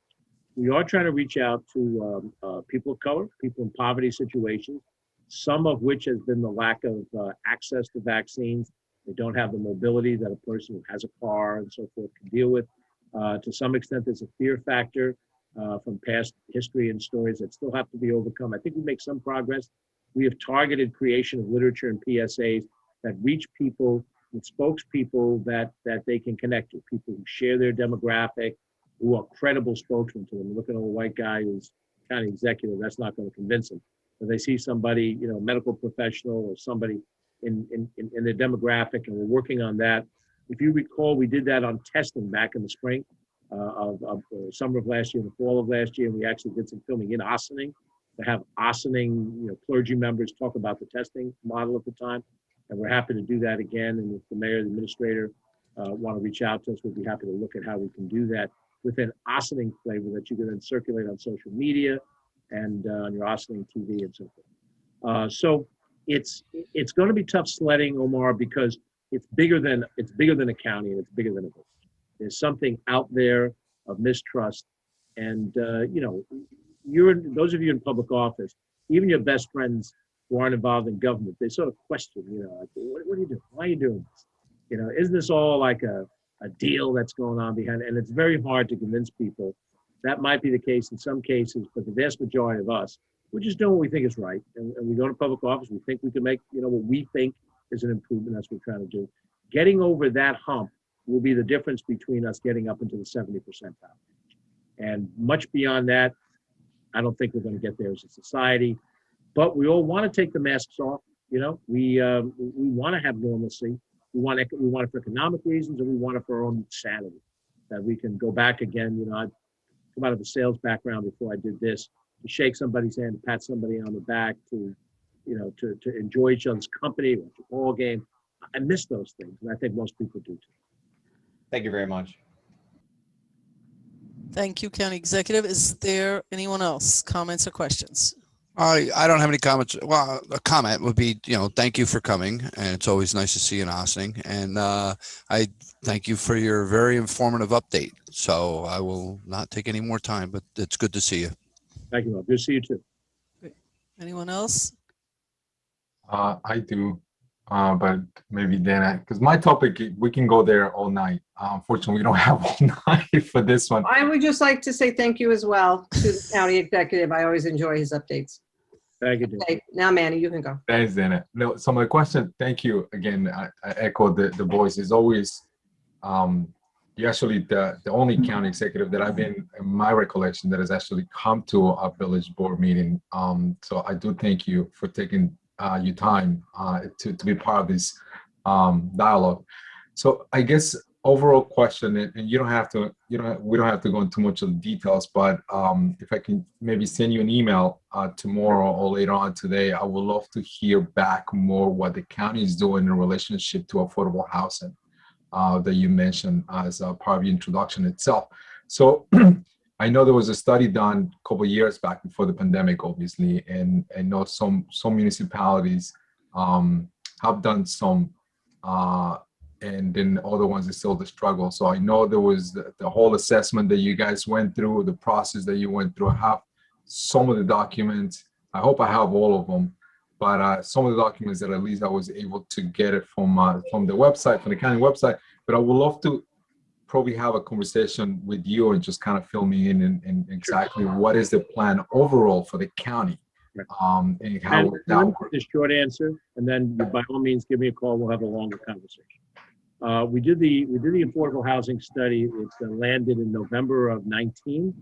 We are trying to reach out to people of color, people in poverty situations, some of which has been the lack of access to vaccines. They don't have the mobility that a person who has a car and so forth can deal with. To some extent, there's a fear factor from past history and stories that still have to be overcome. I think we make some progress. We have targeted creation of literature and PSAs that reach people with spokespeople that they can connect to, people who share their demographic, who are credible spokesmen to them. Look at a white guy who's county executive, that's not going to convince them. If they see somebody, you know, a medical professional or somebody in their demographic, and we're working on that. If you recall, we did that on testing back in the spring of summer of last year and the fall of last year, and we actually did some filming in Ossining to have Ossining, you know, clergy members talk about the testing model at the time. And we're happy to do that again. And if the mayor, the administrator want to reach out to us, we'll be happy to look at how we can do that with an Ossining flavor that you can then circulate on social media and on your Ossining TV and so forth. So it's going to be tough sledding, Omar, because it's bigger than a county and it's bigger than a village. There's something out there of mistrust, and you know, those of you in public office, even your best friends who aren't involved in government, they sort of question, you know, like, what are you doing? Why are you doing this? You know, isn't this all like a deal that's going on behind it? And it's very hard to convince people. That might be the case in some cases, but the vast majority of us, we're just doing what we think is right. And we go to public office, we think we can make, you know, what we think is an improvement. That's what we're trying to do. Getting over that hump will be the difference between us getting up into the 70 percentile. And much beyond that, I don't think we're going to get there as a society. But we all want to take the masks off. You know, we want to have normalcy. We want it for economic reasons, and we want it for our own sanity, that we can go back again. You know, I come out of a sales background before I did this, to shake somebody's hand, to pat somebody on the back, to, you know, to enjoy each other's company, watch a ball game. I miss those things, and I think most people do too. Thank you very much. Thank you, County Executive. Is there anyone else? Comments or questions? I don't have any comments. Well, a comment would be, you know, thank you for coming, and it's always nice to see you in Ossining. And I thank you for your very informative update. So I will not take any more time, but it's good to see you. Thank you, Rob. Good to see you too. Anyone else? I do, but maybe then, because my topic, we can go there all night. Unfortunately, we don't have all night for this one. I would just like to say thank you as well to the county executive. I always enjoy his updates. Thank you, Dan. Okay, now Manny, you can go. Thanks, Dana. No, so my question, thank you again. I echo the voice. Is always, you're actually the only county executive that I've been, in my recollection, that has actually come to a village board meeting. So I do thank you for taking your time to be part of this dialogue. So I guess overall question, and you don't have to, we don't have to go into much of the details, but if I can maybe send you an email tomorrow or later on today, I would love to hear back more what the county is doing in relationship to affordable housing that you mentioned as a part of your introduction itself. So I know there was a study done a couple of years back before the pandemic, obviously, and I know some municipalities have done some, and then other ones are still the struggle. So I know there was the whole assessment that you guys went through, the process that you went through. I have some of the documents. I hope I have all of them, but some of the documents that at least I was able to get it from the website, from the county website. But I would love to probably have a conversation with you and just kind of fill me in exactly what is the plan overall for the county, and how that works. The short answer, and then by all means give me a call. We'll have a longer conversation. We did the affordable housing study. It landed in November of 19.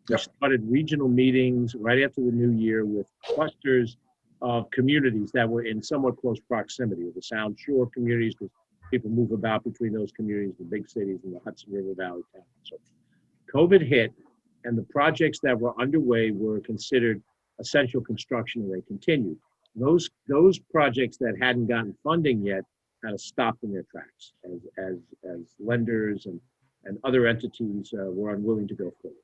We started regional meetings right after the new year with clusters of communities that were in somewhat close proximity, the Sound Shore communities, because people move about between those communities, the big cities, and the Hudson River Valley towns. So COVID hit, and the projects that were underway were considered essential construction, and they continued. Those projects that hadn't gotten funding yet had to stop in their tracks as lenders and other entities were unwilling to go forward.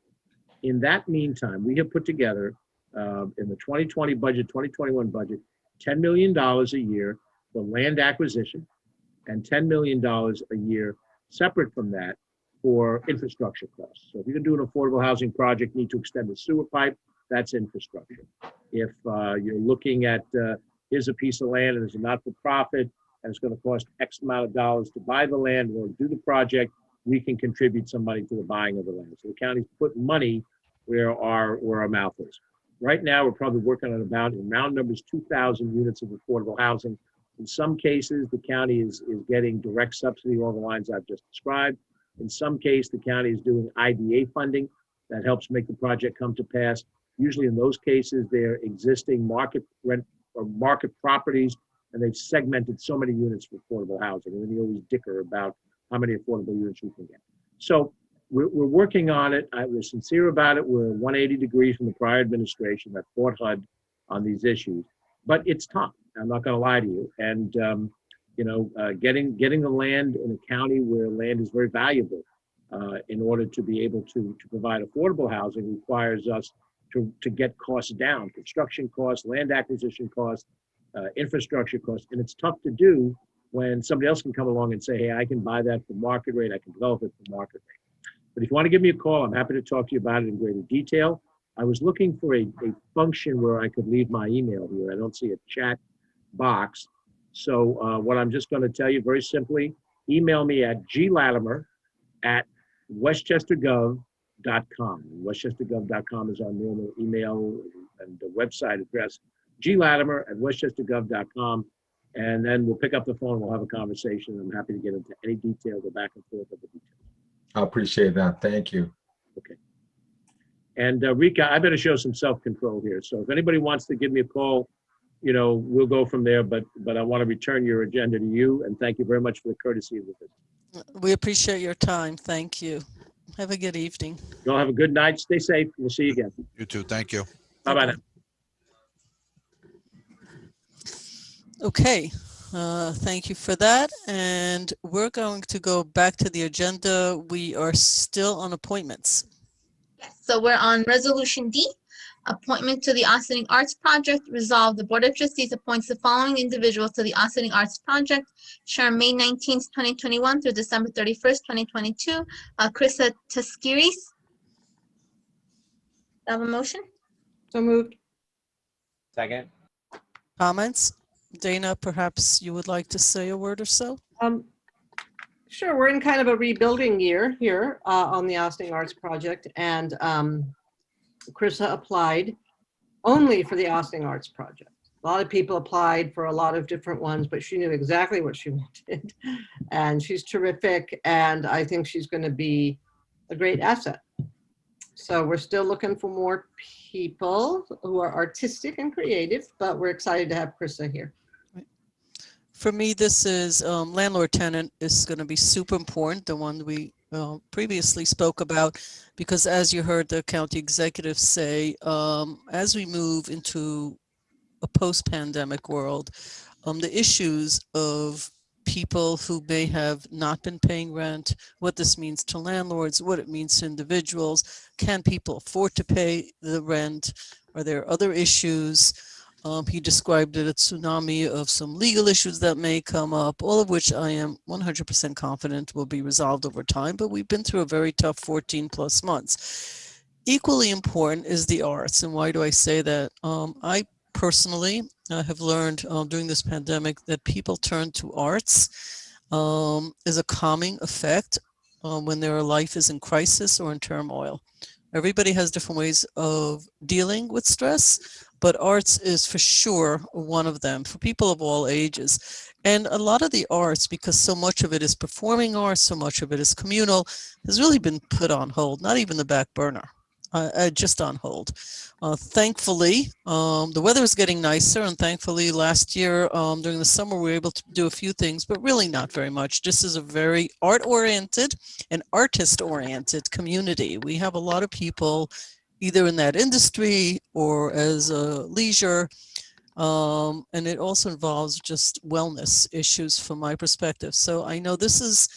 In that meantime, we have put together in the 2020 budget, 2021 budget, $10 million a year for land acquisition and $10 million a year separate from that for infrastructure costs. So if you're gonna do an affordable housing project, need to extend the sewer pipe, that's infrastructure. If you're looking at, here's a piece of land and there's a not-for-profit and it's going to cost X amount of dollars to buy the land or do the project, we can contribute some money to the buying of the land. So the county's put money where our mouth is. Right now, we're probably working on about, in round numbers, 2,000 units of affordable housing. In some cases, the county is getting direct subsidy along the lines I've just described. In some case, the county is doing IDA funding that helps make the project come to pass. Usually in those cases, they're existing market rent or market properties, and they've segmented so many units for affordable housing. And then you always dicker about how many affordable units you can get. So we're working on it. We're sincere about it. We're 180 degrees from the prior administration that fought HUD on these issues. But it's tough. I'm not going to lie to you. And getting the land in a county where land is very valuable in order to be able to provide affordable housing requires us to get costs down, construction costs, land acquisition costs, infrastructure costs. And it's tough to do when somebody else can come along and say, hey, I can buy that for market rate, I can develop it for market rate. But if you want to give me a call, I'm happy to talk to you about it in greater detail. I was looking for a function where I could leave my email here. I don't see a chat box. So what I'm just going to tell you very simply, email me at glatimer@westchestergov.com. Westchestergov.com is our normal email and the website address, glatimer@westchestergov.com. And then we'll pick up the phone, we'll have a conversation. I'm happy to get into any detail, go back and forth of the details. I appreciate that. Thank you. Okay. And Rika, I better show some self-control here. So if anybody wants to give me a call, we'll go from there, but I want to return your agenda to you, and thank you very much for the courtesy of the visit. We appreciate your time. Thank you. Have a good evening. Y'all have a good night. Stay safe. We'll see you again. You too. Thank you. Bye-bye now. Okay. Thank you for that. And we're going to go back to the agenda. We are still on appointments. Yes, so we're on Resolution D, appointment to the Ossining Arts Project. Resolve, the Board of Trustees appoints the following individuals to the Ossining Arts Project, term May 19th, 2021 through December 31st, 2022. Krista Taskiris. Have a motion? So moved. Second. Comments? Dana, perhaps you would like to say a word or so? Sure, we're in kind of a rebuilding year here on the Ossining Arts Project, and Krista applied only for the Ossining Arts Project. A lot of people applied for a lot of different ones, but she knew exactly what she wanted, and she's terrific, and I think she's going to be a great asset. So we're still looking for more people who are artistic and creative, but we're excited to have Krista here. For me, this is landlord-tenant is going to be super important, the one we previously spoke about, because as you heard the county executive say, as we move into a post-pandemic world, the issues of people who may have not been paying rent, what this means to landlords, what it means to individuals, can people afford to pay the rent, are there other issues? He described it a tsunami of some legal issues that may come up, all of which I am 100% confident will be resolved over time, but we've been through a very tough 14 plus months. Equally important is the arts. And why do I say that? I personally have learned during this pandemic that people turn to arts as a calming effect when their life is in crisis or in turmoil. Everybody has different ways of dealing with stress, but arts is for sure one of them for people of all ages. And a lot of the arts, because so much of it is performing arts, so much of it is communal, has really been put on hold, not even the back burner, just on hold. Thankfully, the weather is getting nicer, and thankfully last year during the summer we were able to do a few things, but really not very much. This is a very art-oriented and artist-oriented community. We have a lot of people either in that industry or as a leisure, and it also involves just wellness issues from my perspective. So I know this is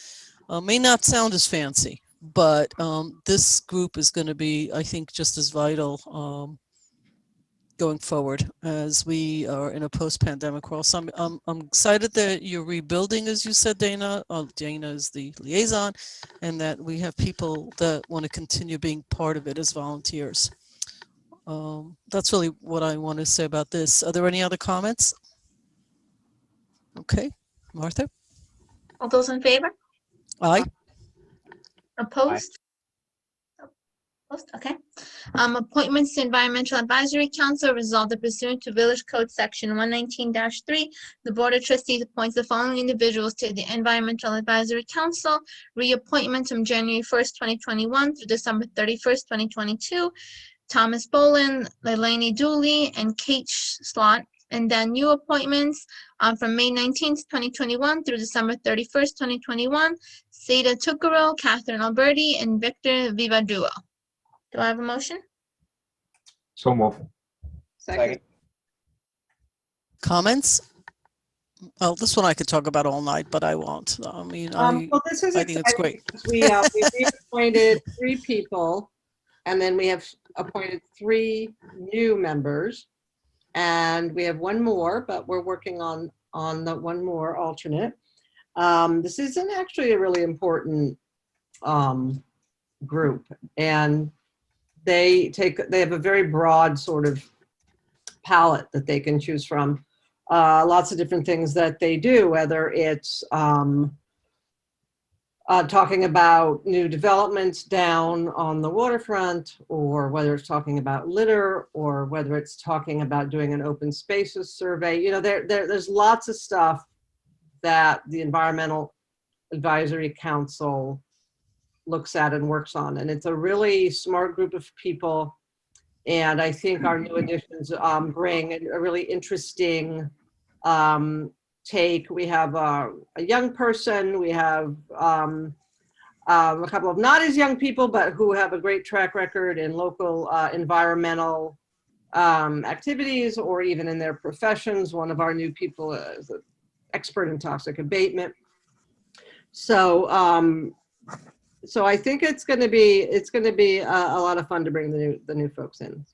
may not sound as fancy, but this group is going to be, I think, just as vital going forward as we are in a post-pandemic world. So I'm excited that you're rebuilding, as you said, Dana. Dana is the liaison, and that we have people that want to continue being part of it as volunteers. That's really what I want to say about this. Are there any other comments? Okay. Martha? All those in favor? Aye. Opposed? Opposed, okay. Appointments to Environmental Advisory Council. Resolved that pursuant to Village Code Section 119-3, the Board of Trustees appoints the following individuals to the Environmental Advisory Council. Reappointments from January 1st, 2021 through December 31st, 2022. Thomas Bolin, Leilani Dooley, and Kate Slot. And then new appointments from May 19th, 2021 through December 31st, 2021. Seda Tukaro, Catherine Alberti, and Victor Vivadua. Do I have a motion? So move. Second. Comments? Well, this one I could talk about all night, but I won't. I mean, Well, this is I think it's exciting great. because we appointed 3 people, and then we have appointed 3 new members, and we have 1 more, but we're working on the 1 more alternate. This isn't actually a really important group, and they have a very broad sort of palette that they can choose from. Lots of different things that they do, whether it's talking about new developments down on the waterfront, or whether it's talking about litter, or whether it's talking about doing an open spaces survey. You know, there's lots of stuff that the Environmental Advisory Council looks at and works on, and it's a really smart group of people. And I think our new additions bring a really interesting take. We have a young person, we have a couple of not as young people, but who have a great track record in local environmental activities, or even in their professions. One of our new people is an expert in toxic abatement. So I think it's going to be a lot of fun to bring the new folks in.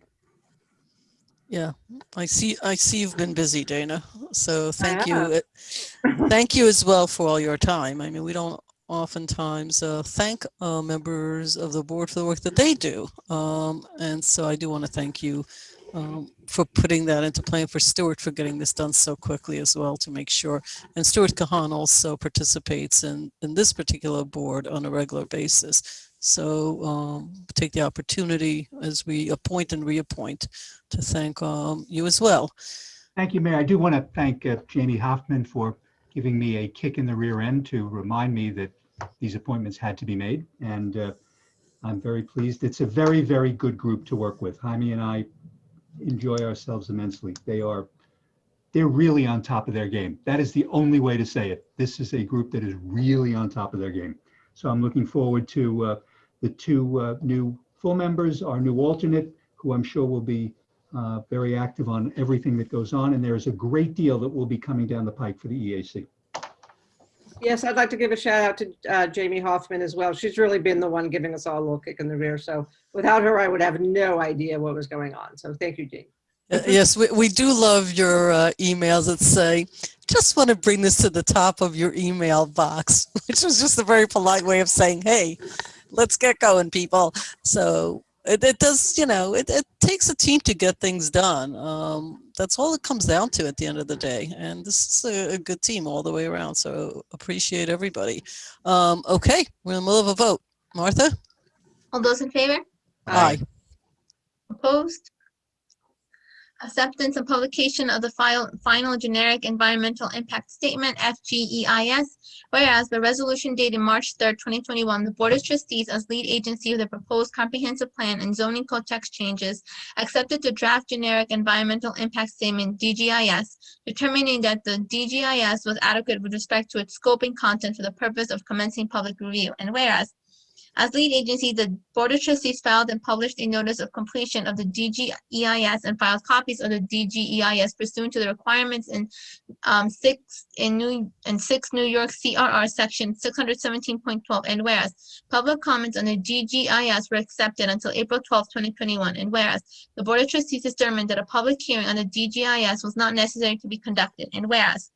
Yeah, I see you've been busy, Dana. So thank you. Thank you as well for all your time. I mean, we don't oftentimes thank members of the board for the work that they do. And so I do want to thank you for putting that into play, and for Stuart for getting this done so quickly as well, to make sure. And Stuart Kahan also participates in this particular board on a regular basis. So take the opportunity as we appoint and reappoint to thank you as well. Thank you, Mayor. I do want to thank Jamie Hoffman for giving me a kick in the rear end to remind me that these appointments had to be made. And I'm very pleased. It's a very, very good group to work with. Jaime and I enjoy ourselves immensely. They're really on top of their game. That is the only way to say it. This is a group that is really on top of their game. So I'm looking forward to the 2 new full members, our new alternate, who I'm sure will be very active on everything that goes on. And there's a great deal that will be coming down the pike for the EAC. Yes, I'd like to give a shout out to Jamie Hoffman as well. She's really been the one giving us all a little kick in the rear. So without her, I would have no idea what was going on. So thank you, Jamie. Yes, we do love your emails that say, just want to bring this to the top of your email box, which was just a very polite way of saying, hey, let's get going, people. So it does, you know, it takes a team to get things done. That's all it comes down to at the end of the day. And this is a good team all the way around. So appreciate everybody. Okay, we're in the middle of a vote. Martha? All those in favor? Aye. Opposed? Acceptance and publication of the final generic environmental impact statement, FGEIS. Whereas the resolution dated March 3rd, 2021, the Board of Trustees, as lead agency of the proposed comprehensive plan and zoning code text changes, accepted the draft generic environmental impact statement, DGIS, determining that the DGIS was adequate with respect to its scope and content for the purpose of commencing public review. And whereas, as lead agency, the Board of Trustees filed and published a notice of completion of the DGEIS and filed copies of the DGEIS pursuant to the requirements in 6 New York CRR section 617.12. And whereas public comments on the DGEIS were accepted until April 12, 2021. And whereas the Board of Trustees determined that a public hearing on the DGEIS was not necessary to be conducted. And whereas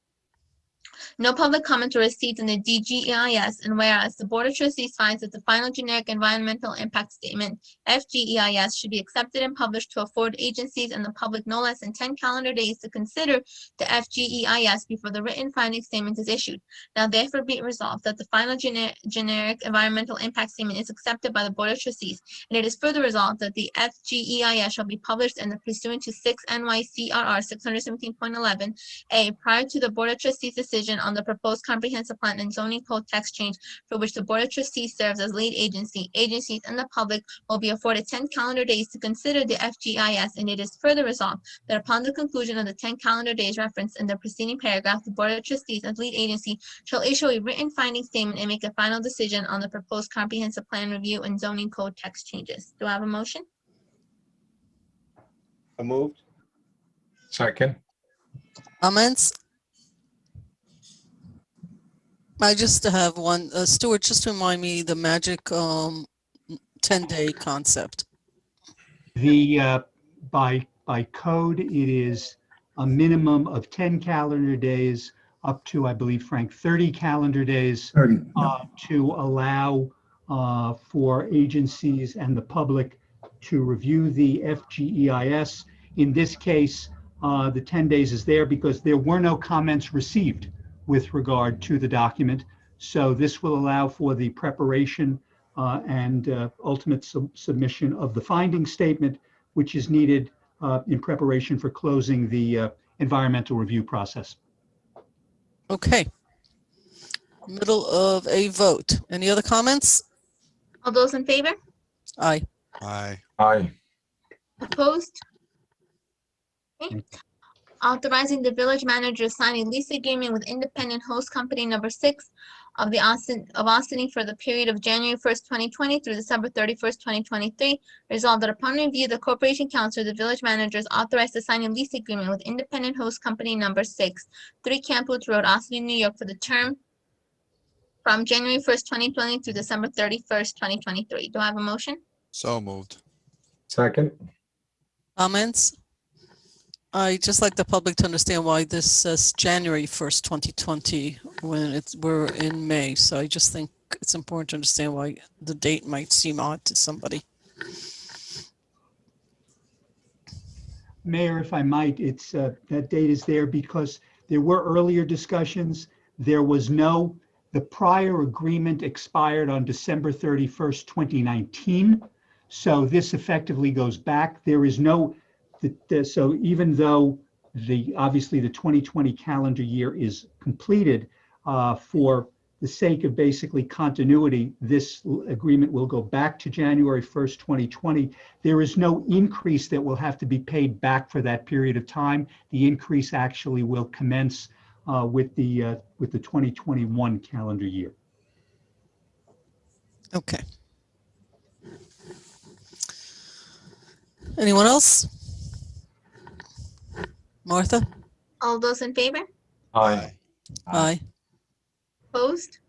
No public comments were received in the DGEIS, and whereas the Board of Trustees finds that the final generic environmental impact statement, FGEIS, should be accepted and published to afford agencies and the public no less than 10 calendar days to consider the FGEIS before the written finding statement is issued. Now therefore be it resolved that the final generic environmental impact statement is accepted by the Board of Trustees, and it is further resolved that the FGEIS shall be published in the pursuant to 6 NYCRR 617.11a prior to the Board of Trustees decision on the proposed comprehensive plan and zoning code text change for which the Board of Trustees serves as lead agency. Agencies and the public will be afforded 10 calendar days to consider the FGIS, and it is further resolved that upon the conclusion of the 10 calendar days referenced in the preceding paragraph, the Board of Trustees as lead agency shall issue a written finding statement and make a final decision on the proposed comprehensive plan review and zoning code text changes. Do I have a motion? So moved. Second. Comments? I just have one. Stuart, just remind me the magic 10-day concept. The by code, it is a minimum of 10 calendar days up to, I believe, Frank, 30 calendar days 30. to allow for agencies and the public to review the FGEIS. In this case, the 10 days is there because there were no comments received with regard to the document. So this will allow for the preparation and ultimate submission of the finding statement, which is needed in preparation for closing the environmental review process. Okay. Middle of a vote. Any other comments? All those in favor? Aye. Aye. Aye. Opposed? Okay. Authorizing the village manager to sign a lease agreement with independent host company number 6 of Ossining for the period of January 1st, 2020 through December 31st, 2023. Resolved that upon review, the Corporation Counsel, the village manager is authorized to sign a lease agreement with independent host company number 6, 3 Campbell Road, Ossining, New York, for the term from January 1st, 2020 through December 31st, 2023. Do I have a motion? So moved. Second. Comments? I just like the public to understand why this says January 1st, 2020, when we're in May. So I just think it's important to understand why the date might seem odd to somebody. Mayor, if I might, it's that date is there because there were earlier discussions. There was the prior agreement expired on December 31st, 2019. So this effectively goes back. There is no, so even though obviously the 2020 calendar year is completed, for the sake of basically continuity, this agreement will go back to January 1st, 2020. There is no increase that will have to be paid back for that period of time. The increase actually will commence with the 2021 calendar year. Okay. Anyone else? Martha? All those in favor? Aye. Aye. Opposed?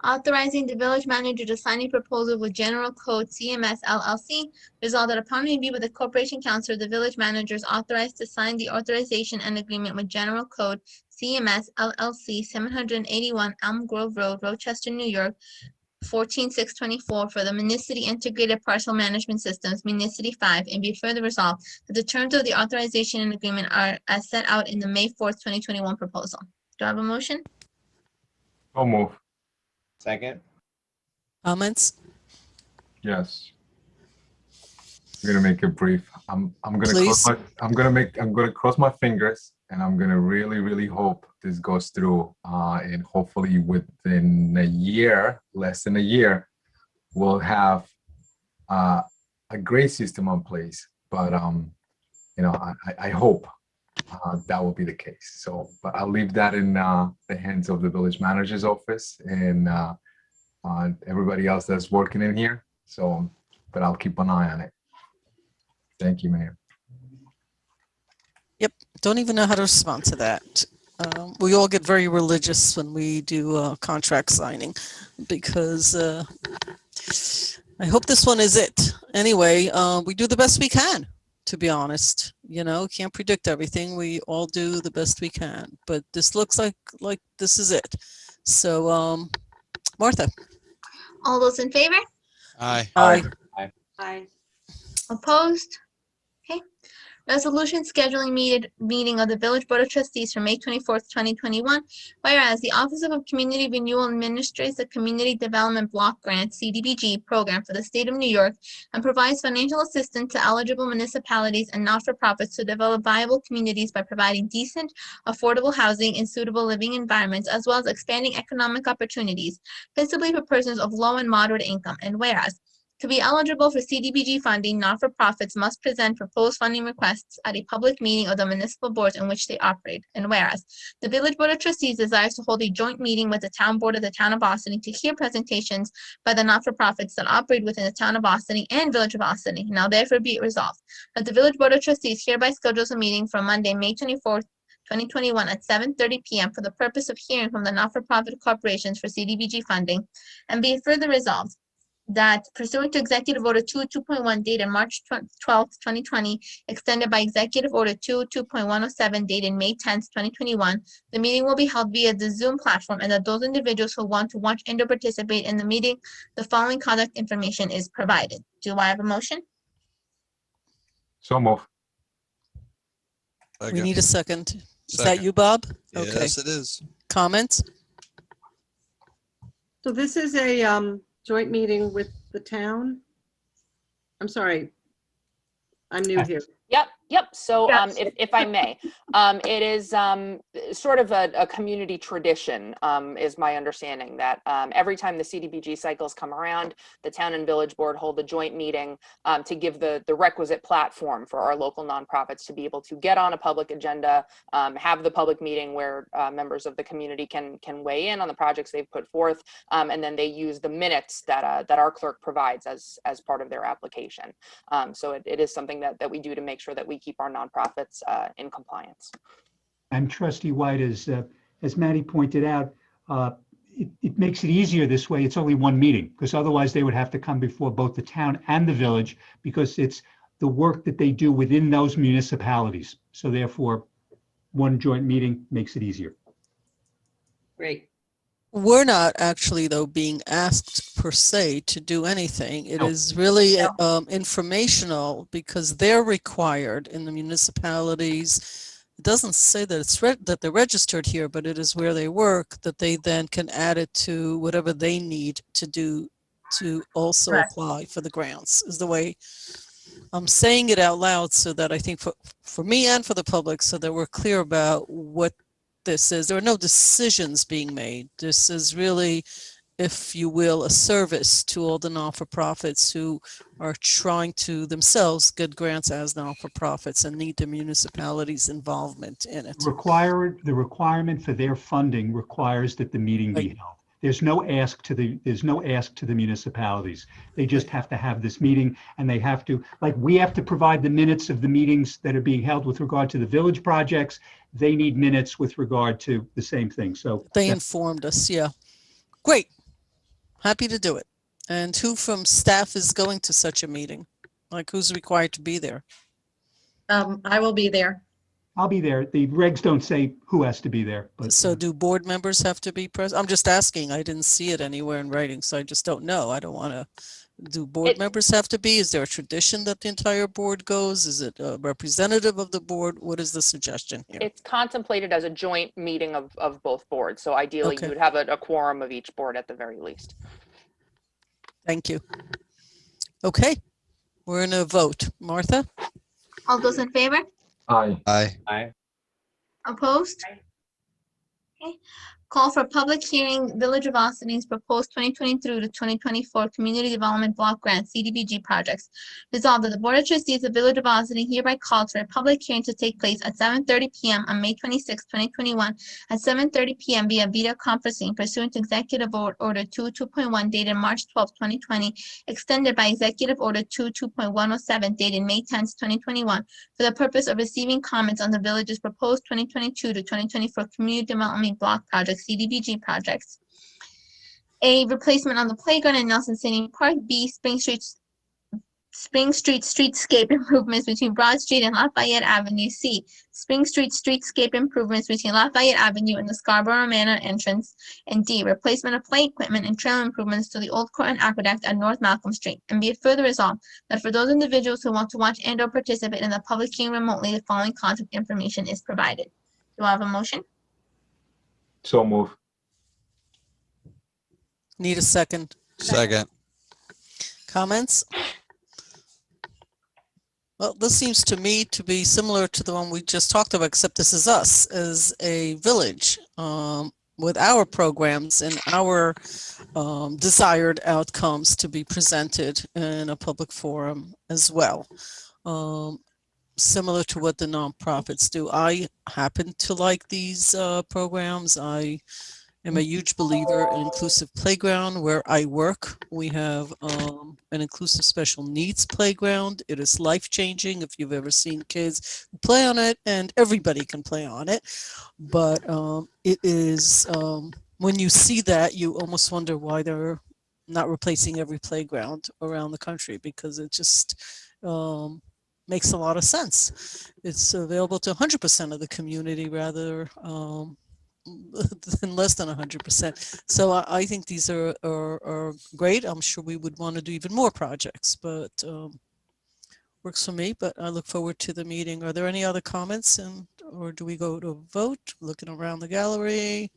Authorizing the village manager to sign a proposal with General Code CMS LLC. Resolved that upon review with the Corporation Counsel, the village manager is authorized to sign the authorization and agreement with General Code CMS LLC, 781 Elm Grove Road, Rochester, New York, 14624 for the Municity Integrated Parcel Management Systems, Municity 5, and be further resolved that the terms of the authorization and agreement are as set out in the May 4th, 2021 proposal. Do I have a motion? So move. Second. Comments? Yes. I'm gonna make it brief. I'm gonna Please. I'm gonna cross my fingers, and I'm gonna really hope this goes through. And hopefully within a year, less than a year, we'll have a great system in place. But I hope that will be the case. So, but I'll leave that in the hands of the village manager's office and everybody else that's working in here. So, but I'll keep an eye on it. Thank you, Mayor. Yep. Don't even know how to respond to that. We all get very religious when we do contract signing because I hope this one is it. Anyway, we do the best we can, to be honest. can't predict everything. We all do the best we can, but this looks like this is it. So, Martha. All those in favor? Aye. Aye. Aye. Opposed? Okay. Resolution scheduling meeting of the Village Board of Trustees for May 24th, 2021. Whereas the Office of Community Renewal administers the Community Development Block Grant CDBG program for the state of New York and provides financial assistance to eligible municipalities and not-for-profits to develop viable communities by providing decent, affordable housing in suitable living environments, as well as expanding economic opportunities, principally for persons of low and moderate income. And whereas to be eligible for CDBG funding, not-for-profits must present proposed funding requests at a public meeting of the municipal boards in which they operate. And whereas the Village Board of Trustees desires to hold a joint meeting with the Town Board of the Town of Ossining to hear presentations by the not-for-profits that operate within the Town of Ossining and Village of Ossining. Now therefore be it resolved that the Village Board of Trustees hereby schedules a meeting for Monday, May 24th, 2021 at 7:30 p.m. for the purpose of hearing from the not-for-profit corporations for CDBG funding. And be it further resolved that pursuant to Executive Order 2.1 dated March 12th, 2020, extended by Executive Order 2.107 dated May 10th, 2021, the meeting will be held via the Zoom platform, and that those individuals who want to watch and/or participate in the meeting, the following contact information is provided. Do I have a motion? So move. We need a second. Is that Second. you, Bob? Yes, it is. Comments? So this is a joint meeting with the town? I'm sorry. I'm new here. Yep. So Yes. if I may, it is sort of a community tradition, is my understanding, that every time the CDBG cycles come around, the town and village board hold a joint meeting to give the requisite platform for our local nonprofits to be able to get on a public agenda, have the public meeting where members of the community can weigh in on the projects they've put forth, and then they use the minutes that our clerk provides as part of their application. So it is something that we do to make sure that we keep our nonprofits in compliance. And Trustee White, as Maddie pointed out, it makes it easier this way. It's only one meeting, because otherwise they would have to come before both the town and the village, because it's the work that they do within those municipalities. So therefore, one joint meeting makes it easier. Great. We're not actually, though, being asked per se to do anything. It No. is really informational, because they're required in the municipalities. It doesn't say that it's that they're registered here, but it is where they work, that they then can add it to whatever they need to do to also Correct. apply for the grants, is the way I'm saying it out loud, so that I think for me and for the public, so that we're clear about what this is. There are no decisions being made. This is really, if you will, a service to all the non-for-profits who are trying to themselves get grants as non-for-profits and need the municipality's involvement in it. The requirement for their funding requires that the meeting be held. There's no ask to the municipalities. They just have to have this meeting, and they have to, like, we have to provide the minutes of the meetings that are being held with regard to the village projects. They need minutes with regard to the same thing. So they informed us. Yeah. Great. Happy to do it. And who from staff is going to such a meeting? Like, who's required to be there? I will be there. I'll be there. The regs don't say who has to be there. But So do board members have to be present? I'm just asking. I didn't see it anywhere in writing, so I just don't know. I don't want to. Do board members have to be? Is there a tradition that the entire board goes? Is it a representative of the board? What is the suggestion here? It's contemplated as a joint meeting of both boards. So ideally, Okay. you would have a quorum of each board at the very least. Thank you. Okay, we're in a vote. Martha? All those in favor? Aye. Aye. Opposed? Okay. Call for public hearing, Village of Ossining's proposed 2023 to 2024 Community Development Block Grant CDBG projects. Resolved that the Board of Trustees of Village of Ossining hereby calls for a public hearing to take place at 7:30 p.m. on May 26, 2021 at 7:30 p.m. via video conferencing pursuant to Executive Order 2.1 dated March 12, 2020, extended by Executive Order 2.107 dated May 10, 2021, for the purpose of receiving comments on the village's proposed 2022 to 2024 Community Development Block Project CDBG projects. A, replacement on the playground in Nelson City Park. B, Spring Street Spring Street streetscape improvements between Broad Street and Lafayette Avenue. C. Spring Street streetscape improvements between Lafayette Avenue and the Scarborough Manor entrance. And D. Replacement of play equipment and trail improvements to the Old Court and Aqueduct at North Malcolm Street. And be it further resolved that for those individuals who want to watch and or participate in the public hearing remotely, the following contact information is provided. Do I have a motion? So move. Need a second. Second. Comments? Well, this seems to me to be similar to the one we just talked about, except this is us as a village with our programs and our desired outcomes to be presented in a public forum as well. Similar to what the nonprofits do. I happen to like these programs. I am a huge believer in inclusive playground. Where I work, we have an inclusive special needs playground. It is life-changing if you've ever seen kids play on it, and everybody can play on it. But it is, when you see that, you almost wonder why they're not replacing every playground around the country, because it just makes a lot of sense. It's available to 100% of the community rather than less than 100%. So I think these are great. I'm sure we would want to do even more projects, but works for me. But I look forward to the meeting. Are there any other comments, or do we go to a vote? Looking around the gallery.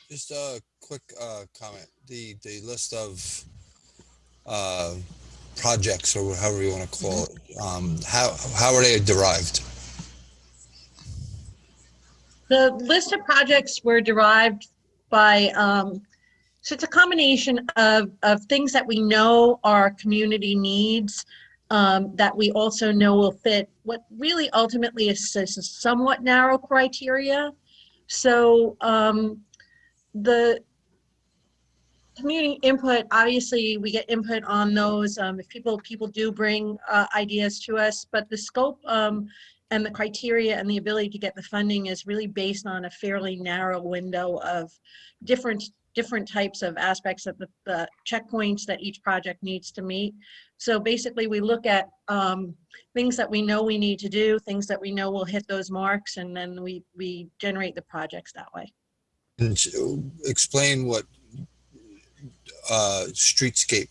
Just a quick comment. The list of projects, or however you want to call it, how are they derived? The list of projects were derived by, so it's a combination of things that we know our community needs, that we also know will fit what really ultimately is a somewhat narrow criteria. So the community input, obviously we get input on those if people do bring ideas to us, but the scope and the criteria and the ability to get the funding is really based on a fairly narrow window of different types of aspects of the checkpoints that each project needs to meet. So basically we look at things that we know we need to do, things that we know will hit those marks, and then we generate the projects that way. And explain what streetscape,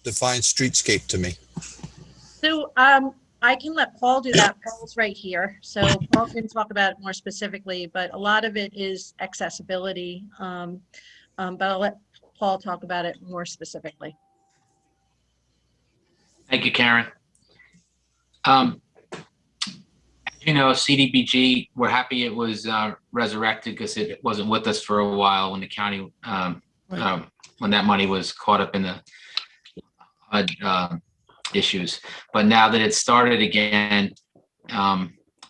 define streetscape to me. So I can let Paul do that. Paul's right here. So Paul can talk about it more specifically, but a lot of it is accessibility. But I'll let Paul talk about it more specifically. Thank you, Karen. As you know, CDBG, we're happy it was resurrected because it wasn't with us for a while when the county, when that money was caught up in the issues. But now that it's started again,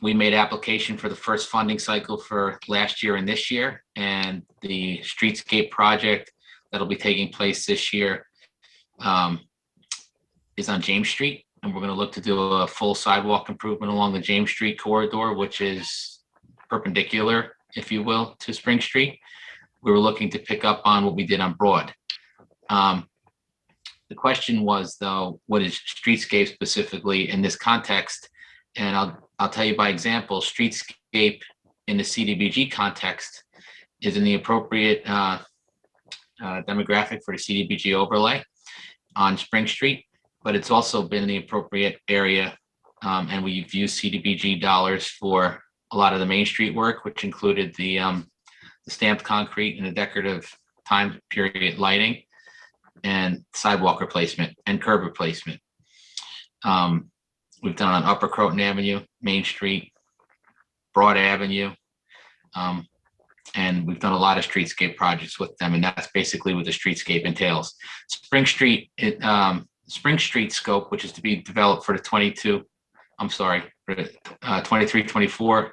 we made application for the first funding cycle for last year and this year, and the streetscape project that'll be taking place this year is on James Street, and we're going to look to do a full sidewalk improvement along the James Street corridor, which is perpendicular, if you will, to Spring Street. We were looking to pick up on what we did on Broad. The question was, though, what is streetscape specifically in this context? And I'll tell you by example, streetscape in the CDBG context is in the appropriate demographic for the CDBG overlay on Spring Street, but it's also been the appropriate area, and we've used CDBG dollars for a lot of the Main Street work, which included the stamped concrete and the decorative time period lighting and sidewalk replacement and curb replacement. We've done on Upper Croton Avenue, Main Street, Broad Avenue, and we've done a lot of streetscape projects with them, and that's basically what the streetscape entails. Spring Street scope, which is to be developed for the 23-24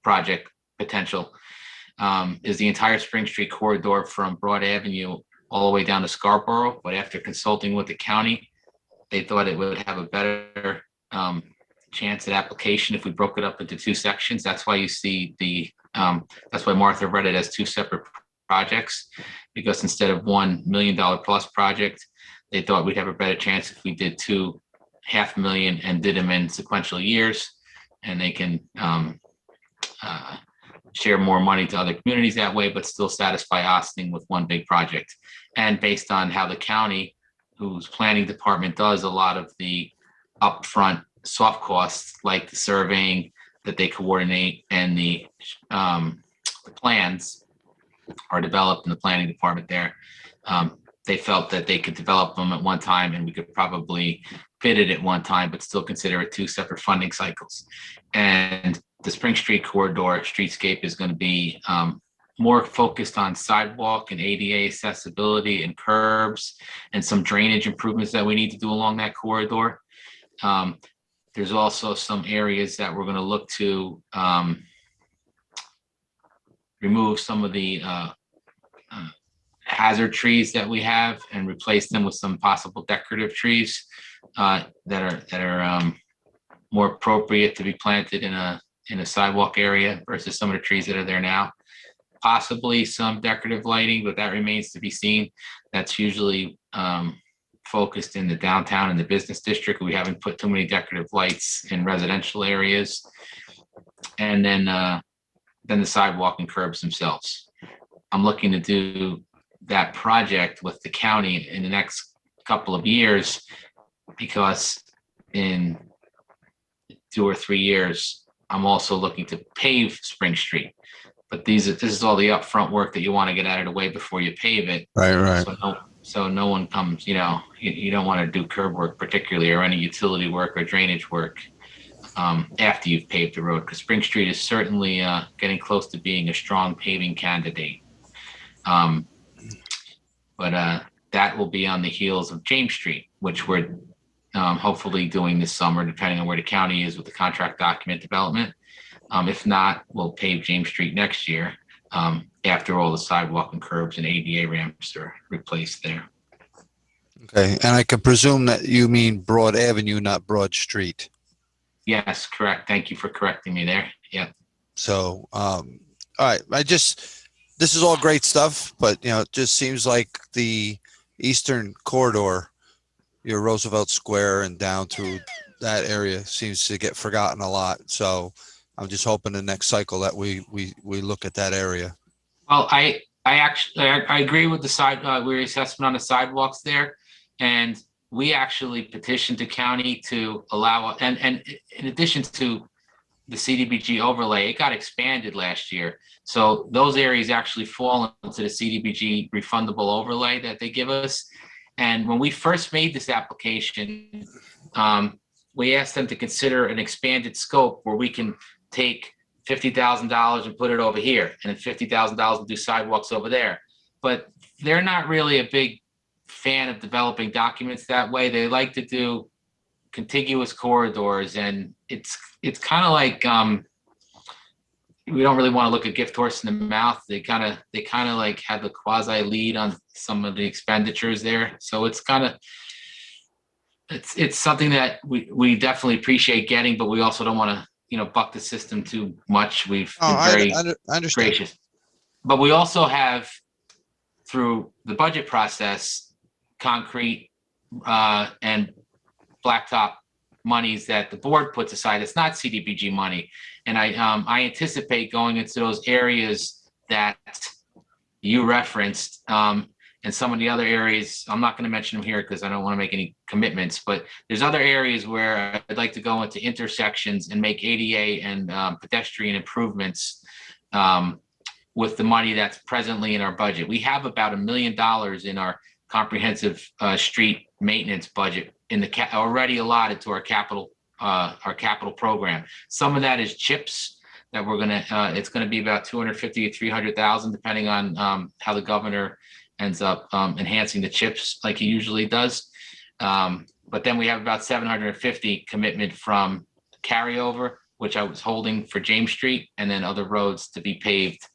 project potential, is the entire Spring Street corridor from Broad Avenue all the way down to Scarborough. But after consulting with the county, they thought it would have a better chance at application if we broke it up into two sections. That's why you see that's why Martha read it as two separate projects, because instead of $1 million plus project, they thought we'd have a better chance if we did 2 500,000 and did them in sequential years, and they can share more money to other communities that way, but still satisfy Ossining with one big project. And based on how the county, whose planning department does a lot of the upfront soft costs, like the surveying that they coordinate, and the plans are developed in the planning department there. They felt that they could develop them at one time, and we could probably bid it at one time, but still consider it 2 separate funding cycles. And the Spring Street corridor streetscape is going to be more focused on sidewalk and ADA accessibility and curbs and some drainage improvements that we need to do along that corridor. There's also some areas that we're going to look to remove some of the hazard trees that we have and replace them with some possible decorative trees that are more appropriate to be planted in a sidewalk area versus some of the trees that are there now. Possibly some decorative lighting, but that remains to be seen. That's usually focused in the downtown and the business district. We haven't put too many decorative lights in residential areas. And then the sidewalk and curbs themselves. I'm looking to do that project with the county in the next couple of years, because in 2 or 3 years, I'm also looking to pave Spring Street. But this is all the upfront work that you want to get out of the way before you pave it. Right. So no one comes, you don't want to do curb work particularly, or any utility work or drainage work after you've paved the road, because Spring Street is certainly getting close to being a strong paving candidate. But that will be on the heels of James Street, which we're hopefully doing this summer, depending on where the county is with the contract document development. If not, we'll pave James Street next year after all the sidewalk and curbs and ADA ramps are replaced there. Okay, and I can presume that you mean Broad Avenue, not Broad Street. Yes, correct. Thank you for correcting me there. Yeah. So, all right, this is all great stuff, but it just seems like the Eastern Corridor, your Roosevelt Square and down through that area, seems to get forgotten a lot. So I'm just hoping the next cycle that we look at that area. Well, I agree with the reassessment on the sidewalks there, and we actually petitioned the county to allow, and in addition to the CDBG overlay, it got expanded last year. So those areas actually fall into the CDBG refundable overlay that they give us. And when we first made this application, we asked them to consider an expanded scope where we can take $50,000 and put it over here, and then $50,000 and do sidewalks over there. But they're not really a big fan of developing documents that way. They like to do contiguous corridors, and it's kind of like we don't really want to look a gift horse in the mouth. They kind of like have the quasi lead on some of the expenditures there. So it's something that we definitely appreciate getting, but we also don't want to buck the system too much. We've been very gracious, but we also have, through the budget process, concrete and blacktop monies that the board puts aside. It's not CDBG money, and I anticipate going into those areas that you referenced, and some of the other areas. I'm not going to mention them here because I don't want to make any commitments, but there's other areas where I'd like to go into intersections and make ADA and pedestrian improvements with the money that's presently in our budget. We have about $1 million in our comprehensive street maintenance budget already allotted to our capital program. Some of that is chips that we're gonna. It's going to be about 250 to 300,000, depending on how the governor ends up enhancing the chips like he usually does. But then we have about 750 commitment from carryover, which I was holding for James Street, and then other roads to be paved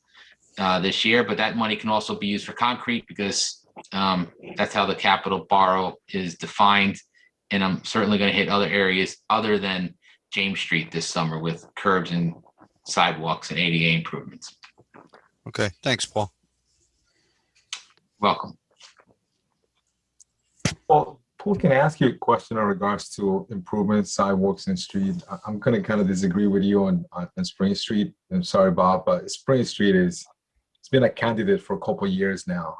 this year. But that money can also be used for concrete, because that's how the capital borrow is defined. And I'm certainly going to hit other areas other than James Street this summer with curbs and sidewalks and ADA improvements. Okay, thanks, Paul. Welcome. Well, Paul, can I ask you a question in regards to improvements, sidewalks, and street? I'm going to kind of disagree with you on Spring Street. I'm sorry, Bob, but Spring Street it's been a candidate for a couple of years now.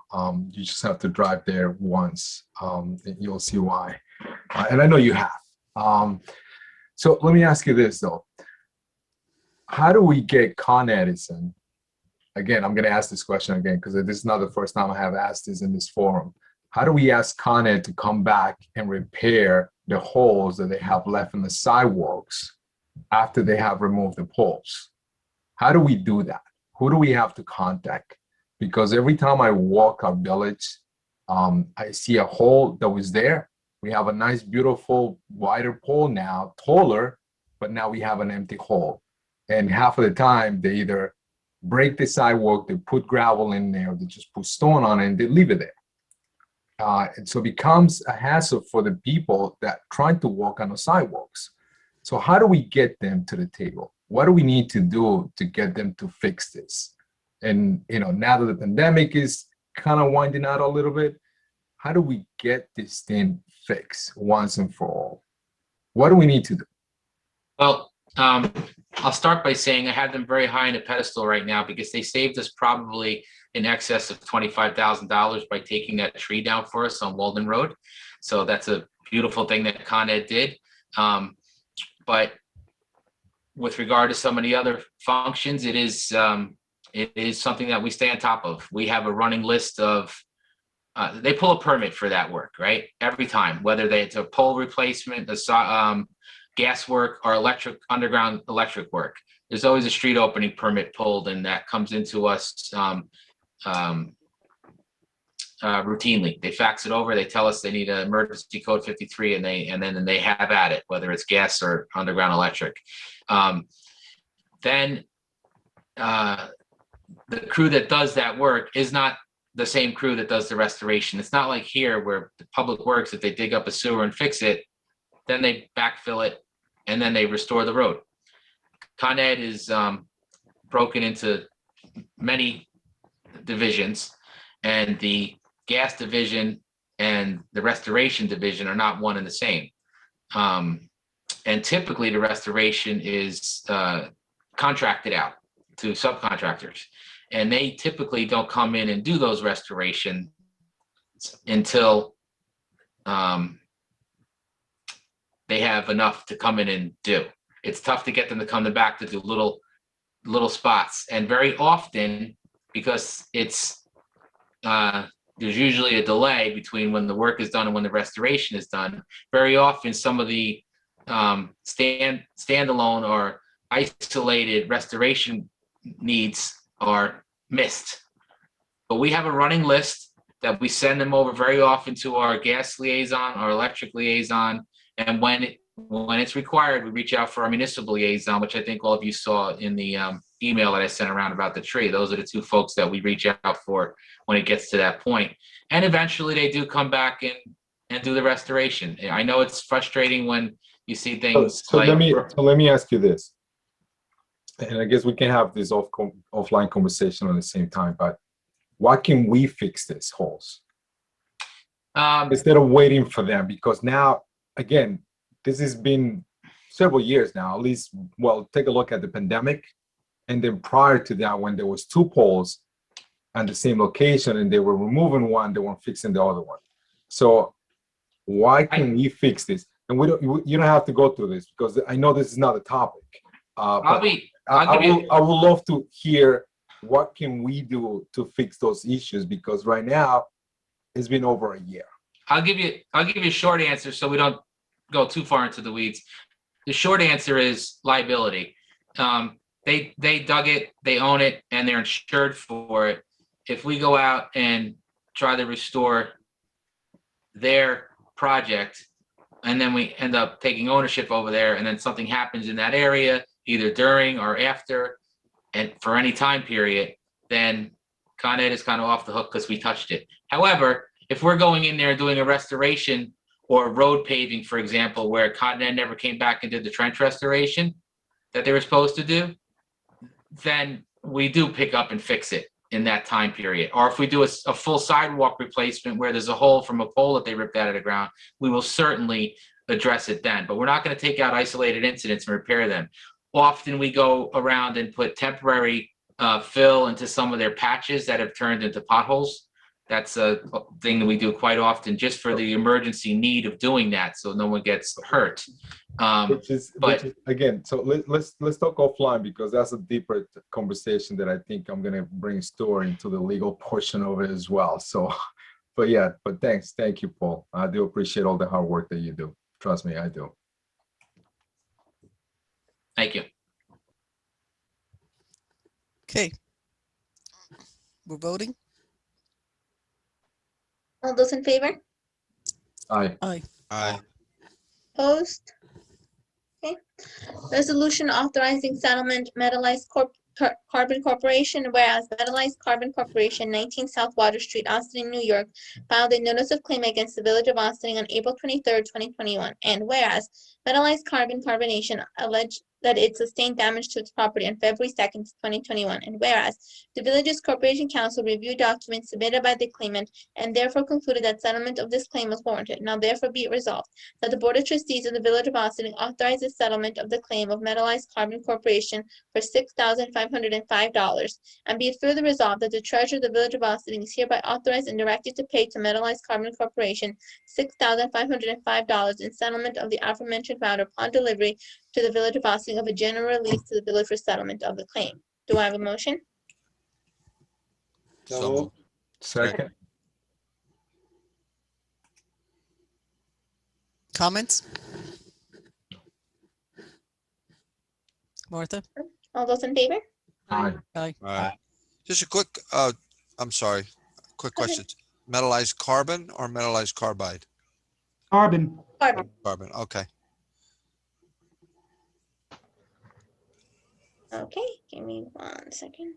You just have to drive there once, and you'll see why. And I know you have. So let me ask you this, though. How do we get Con Edison? Again, I'm going to ask this question again, because this is not the first time I have asked this in this forum. How do we ask Con Ed to come back and repair the holes that they have left in the sidewalks after they have removed the poles? How do we do that? Who do we have to contact? Because every time I walk our village, I see a hole that was there. We have a nice, beautiful, wider pole now, taller, but now we have an empty hole. And half of the time, they either break the sidewalk, they put gravel in there, they just put stone on it, and they leave it there. And so it becomes a hassle for the people that try to walk on the sidewalks. So how do we get them to the table? What do we need to do to get them to fix this? And now that the pandemic is kind of winding out a little bit, how do we get this thing fixed once and for all? What do we need to do? Well, I'll start by saying I have them very high on a pedestal right now because they saved us probably in excess of $25,000 by taking that tree down for us on Walden Road. So that's a beautiful thing that Con Ed did. But with regard to some of the other functions, it is something that we stay on top of. We have a running list of, they pull a permit for that work, right? Every time, whether it's a pole replacement, gas work, or underground electric work. There's always a street opening permit pulled, and that comes into us routinely. They fax it over. They tell us they need an emergency code 53, and then they have at it, whether it's gas or underground electric. Then the crew that does that work is not the same crew that does the restoration. It's not like here where the public works, if they dig up a sewer and fix it, then they backfill it, and then they restore the road. Con Ed is broken into many divisions, and the gas division and the restoration division are not one and the same. And typically the restoration is contracted out to subcontractors, and they typically don't come in and do those restorations until they have enough to come in and do. It's tough to get them to come back to do little spots, and very often, because it's there's usually a delay between when the work is done and when the restoration is done. Very often, some of the standalone or isolated restoration needs are missed. But we have a running list that we send them over very often to our gas liaison, our electric liaison, and when it's required, we reach out for our municipal liaison, which I think all of you saw in the email that I sent around about the tree. Those are the two folks that we reach out for when it gets to that point. And eventually they do come back and do the restoration. I know it's frustrating when you see things so like— let me ask you this, and I guess we can have this offline conversation at the same time, but what can we fix these holes? Instead of waiting for them, because now, again, this has been several years now, at least. Well, take a look at the pandemic, and then prior to that, when there was two poles on the same location and they were removing one, they weren't fixing the other one. So why can we fix this? And you don't have to go through this, because I know this is not a topic. I would love to hear what can we do to fix those issues, because right now it's been over a year. I'll give you a short answer so we don't go too far into the weeds. The short answer is liability. They dug it, they own it, and they're insured for it. If we go out and try to restore their project, and then we end up taking ownership over there, and then something happens in that area, either during or after, and for any time period, then Con Ed is kind of off the hook because we touched it. However, if we're going in there and doing a restoration or road paving, for example, where Con Ed never came back and did the trench restoration that they were supposed to do, then we do pick up and fix it. in that time period. Or if we do a full sidewalk replacement where there's a hole from a pole that they ripped out of the ground, we will certainly address it then. But we're not going to take out isolated incidents and repair them. Often we go around and put temporary fill into some of their patches that have turned into potholes. That's a thing that we do quite often just for the emergency need of doing that so no one gets hurt. Which is again, so let's talk offline, because that's a deeper conversation that I think I'm going to bring Stuart into the legal portion of it as well. So, but thank you, Paul. I do appreciate all the hard work that you do. Trust me, I do. Thank you. Okay. We're voting. All those in favor? Aye. Aye. Aye. Opposed? Okay. Resolution authorizing settlement Metallized Carbon Corporation, whereas Metallized Carbon Corporation, 19 South Water Street, Ossining, New York, filed a notice of claim against the Village of Ossining on April 23rd, 2021. And whereas Metallized Carbonation alleged that it sustained damage to its property on February 2nd, 2021. And whereas the Village's Corporation Counsel reviewed documents submitted by the claimant and therefore concluded that settlement of this claim was warranted. Now therefore be it resolved that the Board of Trustees of the Village of Ossining authorizes settlement of the claim of Metallized Carbon Corporation for $6,505. And be it further resolved that the Treasurer of the Village of Ossining is hereby authorized and directed to pay to Metallized Carbon Corporation $6,505 in settlement of the aforementioned matter upon delivery to the Village of Ossining of a general release to the village for settlement of the claim. Do I have a motion? So moved. Second. Comments? Martha? All those in favor? Aye. Aye. Aye. Just a quick, I'm sorry, quick Okay. question. Metallized carbon or metallized carbide? Carbon. Carbon. Carbon, okay. Okay, give me 1 second.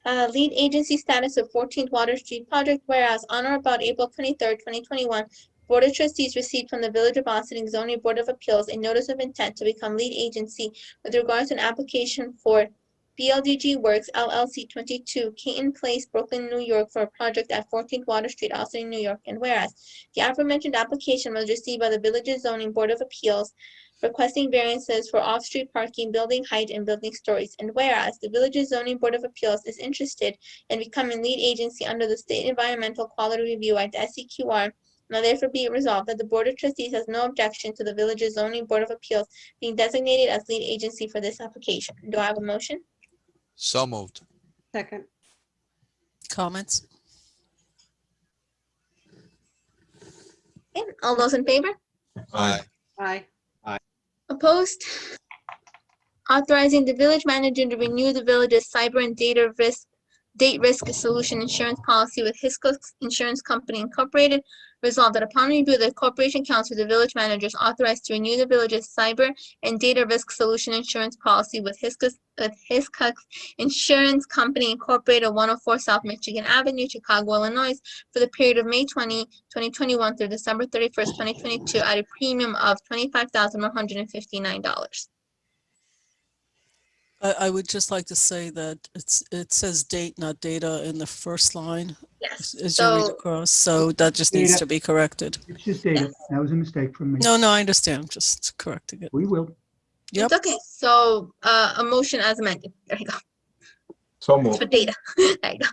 Lead agency status of 14th Water Street project, whereas on or about April 23rd, 2021, Board of Trustees received from the Village of Ossining Zoning Board of Appeals a notice of intent to become lead agency with regard to an application for BLDG Works LLC 22 Caton Place, Brooklyn, New York for a project at 14th Water Street, Ossining, New York. And whereas the aforementioned application was received by the Village's Zoning Board of Appeals requesting variances for off-street parking, building height, and building stories. And whereas the Village's Zoning Board of Appeals is interested in becoming lead agency under the State Environmental Quality Review Act, SEQR, now therefore be it resolved that the Board of Trustees has no objection to the Village's Zoning Board of Appeals being designated as lead agency for this application. Do I have a motion? So moved. Second. Comments? Okay, all those in favor? Aye. Aye. Opposed? Authorizing the village manager to renew the village's cyber and date risk solution insurance policy with Hiscox Insurance Company Incorporated. Resolved that upon review of the Corporation Counsel, the village manager is authorized to renew the village's cyber and data risk solution insurance policy with Hiscox Insurance Company Incorporated, 104 South Michigan Avenue, Chicago, Illinois, for the period of May 20, 2021 through December 31st, 2022 at a premium of $25,159. I would just like to say that it says date, not data in the first line Yes, as you read so across, so that just needs Data. to be corrected. It's just data. That was a mistake from me. No, I understand. I'm just correcting it. We will. Yep. it's okay. So a motion as amended. There you go. So It's for moved. data. There you go.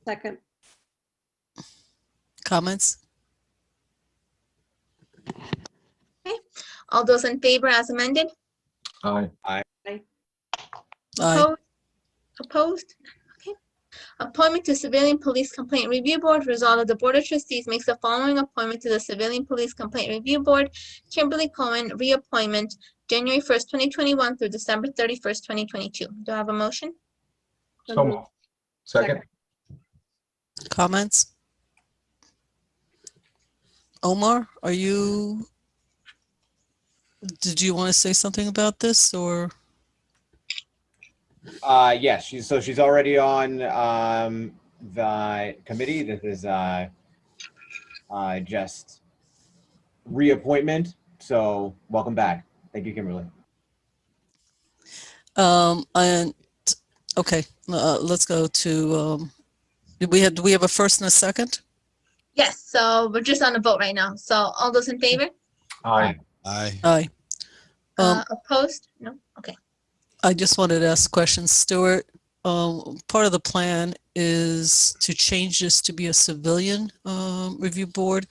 Second. Comments? All those in favor as amended? Aye. Aye. Opposed? Opposed? Okay. Appointment to Civilian Police Complaint Review Board. Resolved that the Board of Trustees makes the following appointment to the Civilian Police Complaint Review Board. Kimberly Cohen, reappointment, January 1st, 2021 through December 31st, 2022. Do I have a motion? So moved. Second. Comments? Omar, did you want to say something about this or? Yes, she's already on the committee. This is just reappointment. So welcome back. Thank you, Kimberly. And Okay, let's go to, do we have a first and a second? Yes, so we're just on a vote right now. So all those in favor? Aye. Aye. Aye. Opposed? No? Okay. I just wanted to ask questions, Stuart. Part of the plan is to change this to be a civilian review board.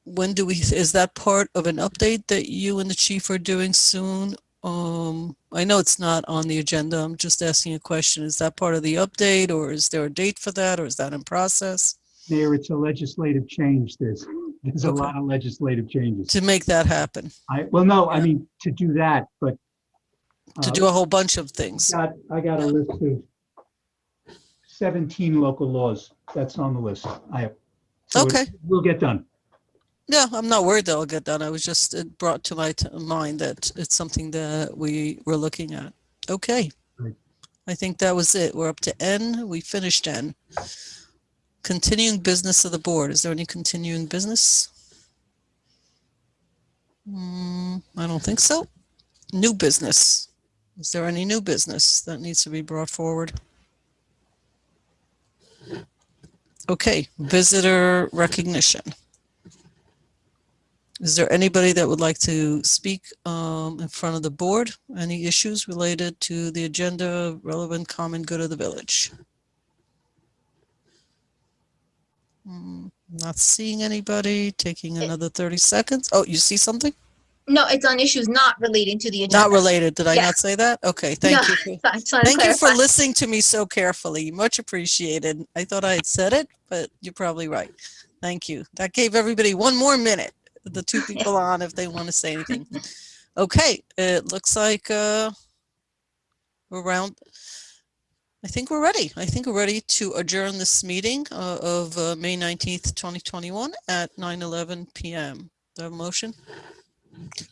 When do we, is that part of an update that you and the chief are doing soon? I know it's not on the agenda. I'm just asking a question. Is that part of the update, or is there a date for that, or is that in process? Mayor, it's a legislative change. There's a Okay. lot of legislative changes. To make that happen, Well, no, I Yeah. mean, to do that, but. to do a whole bunch of things. I got a list of 17 local laws. That's on the list. So Okay. We'll get done. Yeah, I'm not worried they'll get done. I was just, it brought to my mind that it's something that we were looking at. Okay. Right. I think that was it. We're up to N. We finished N. Continuing business of the board. Is there any continuing business? I don't think so. New business. Is there any new business that needs to be brought forward? Okay, visitor recognition. Is there anybody that would like to speak in front of the board? Any issues related to the agenda, relevant common good of the village? Not seeing anybody, taking another 30 seconds. Oh, you see something? No, it's on issues not relating to the agenda. Not related. Did I Yeah. not say that? Okay, thank No, you. Thank you for listening to me so carefully. Much appreciated. I thought I had said it, but you're probably right. Thank you. That gave everybody one more minute. The two people on if they want to say anything. Okay, it looks like we're around. I think we're ready. I think we're ready to adjourn this meeting of May 19th, 2021 at 9:11 p.m. Do I have a motion?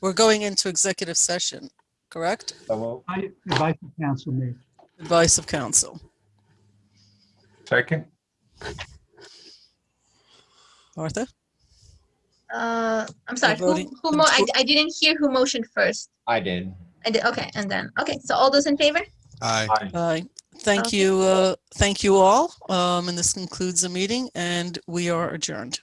We're going into executive session, correct? Advice of counsel, Mayor. Advice of counsel. Second. Martha? I'm sorry, voting. I didn't hear who motioned first. I did. I did, okay, and then, okay, so all those in favor? Aye. Aye. Thank Okay. you. Thank you all. And this concludes the meeting, and we are adjourned.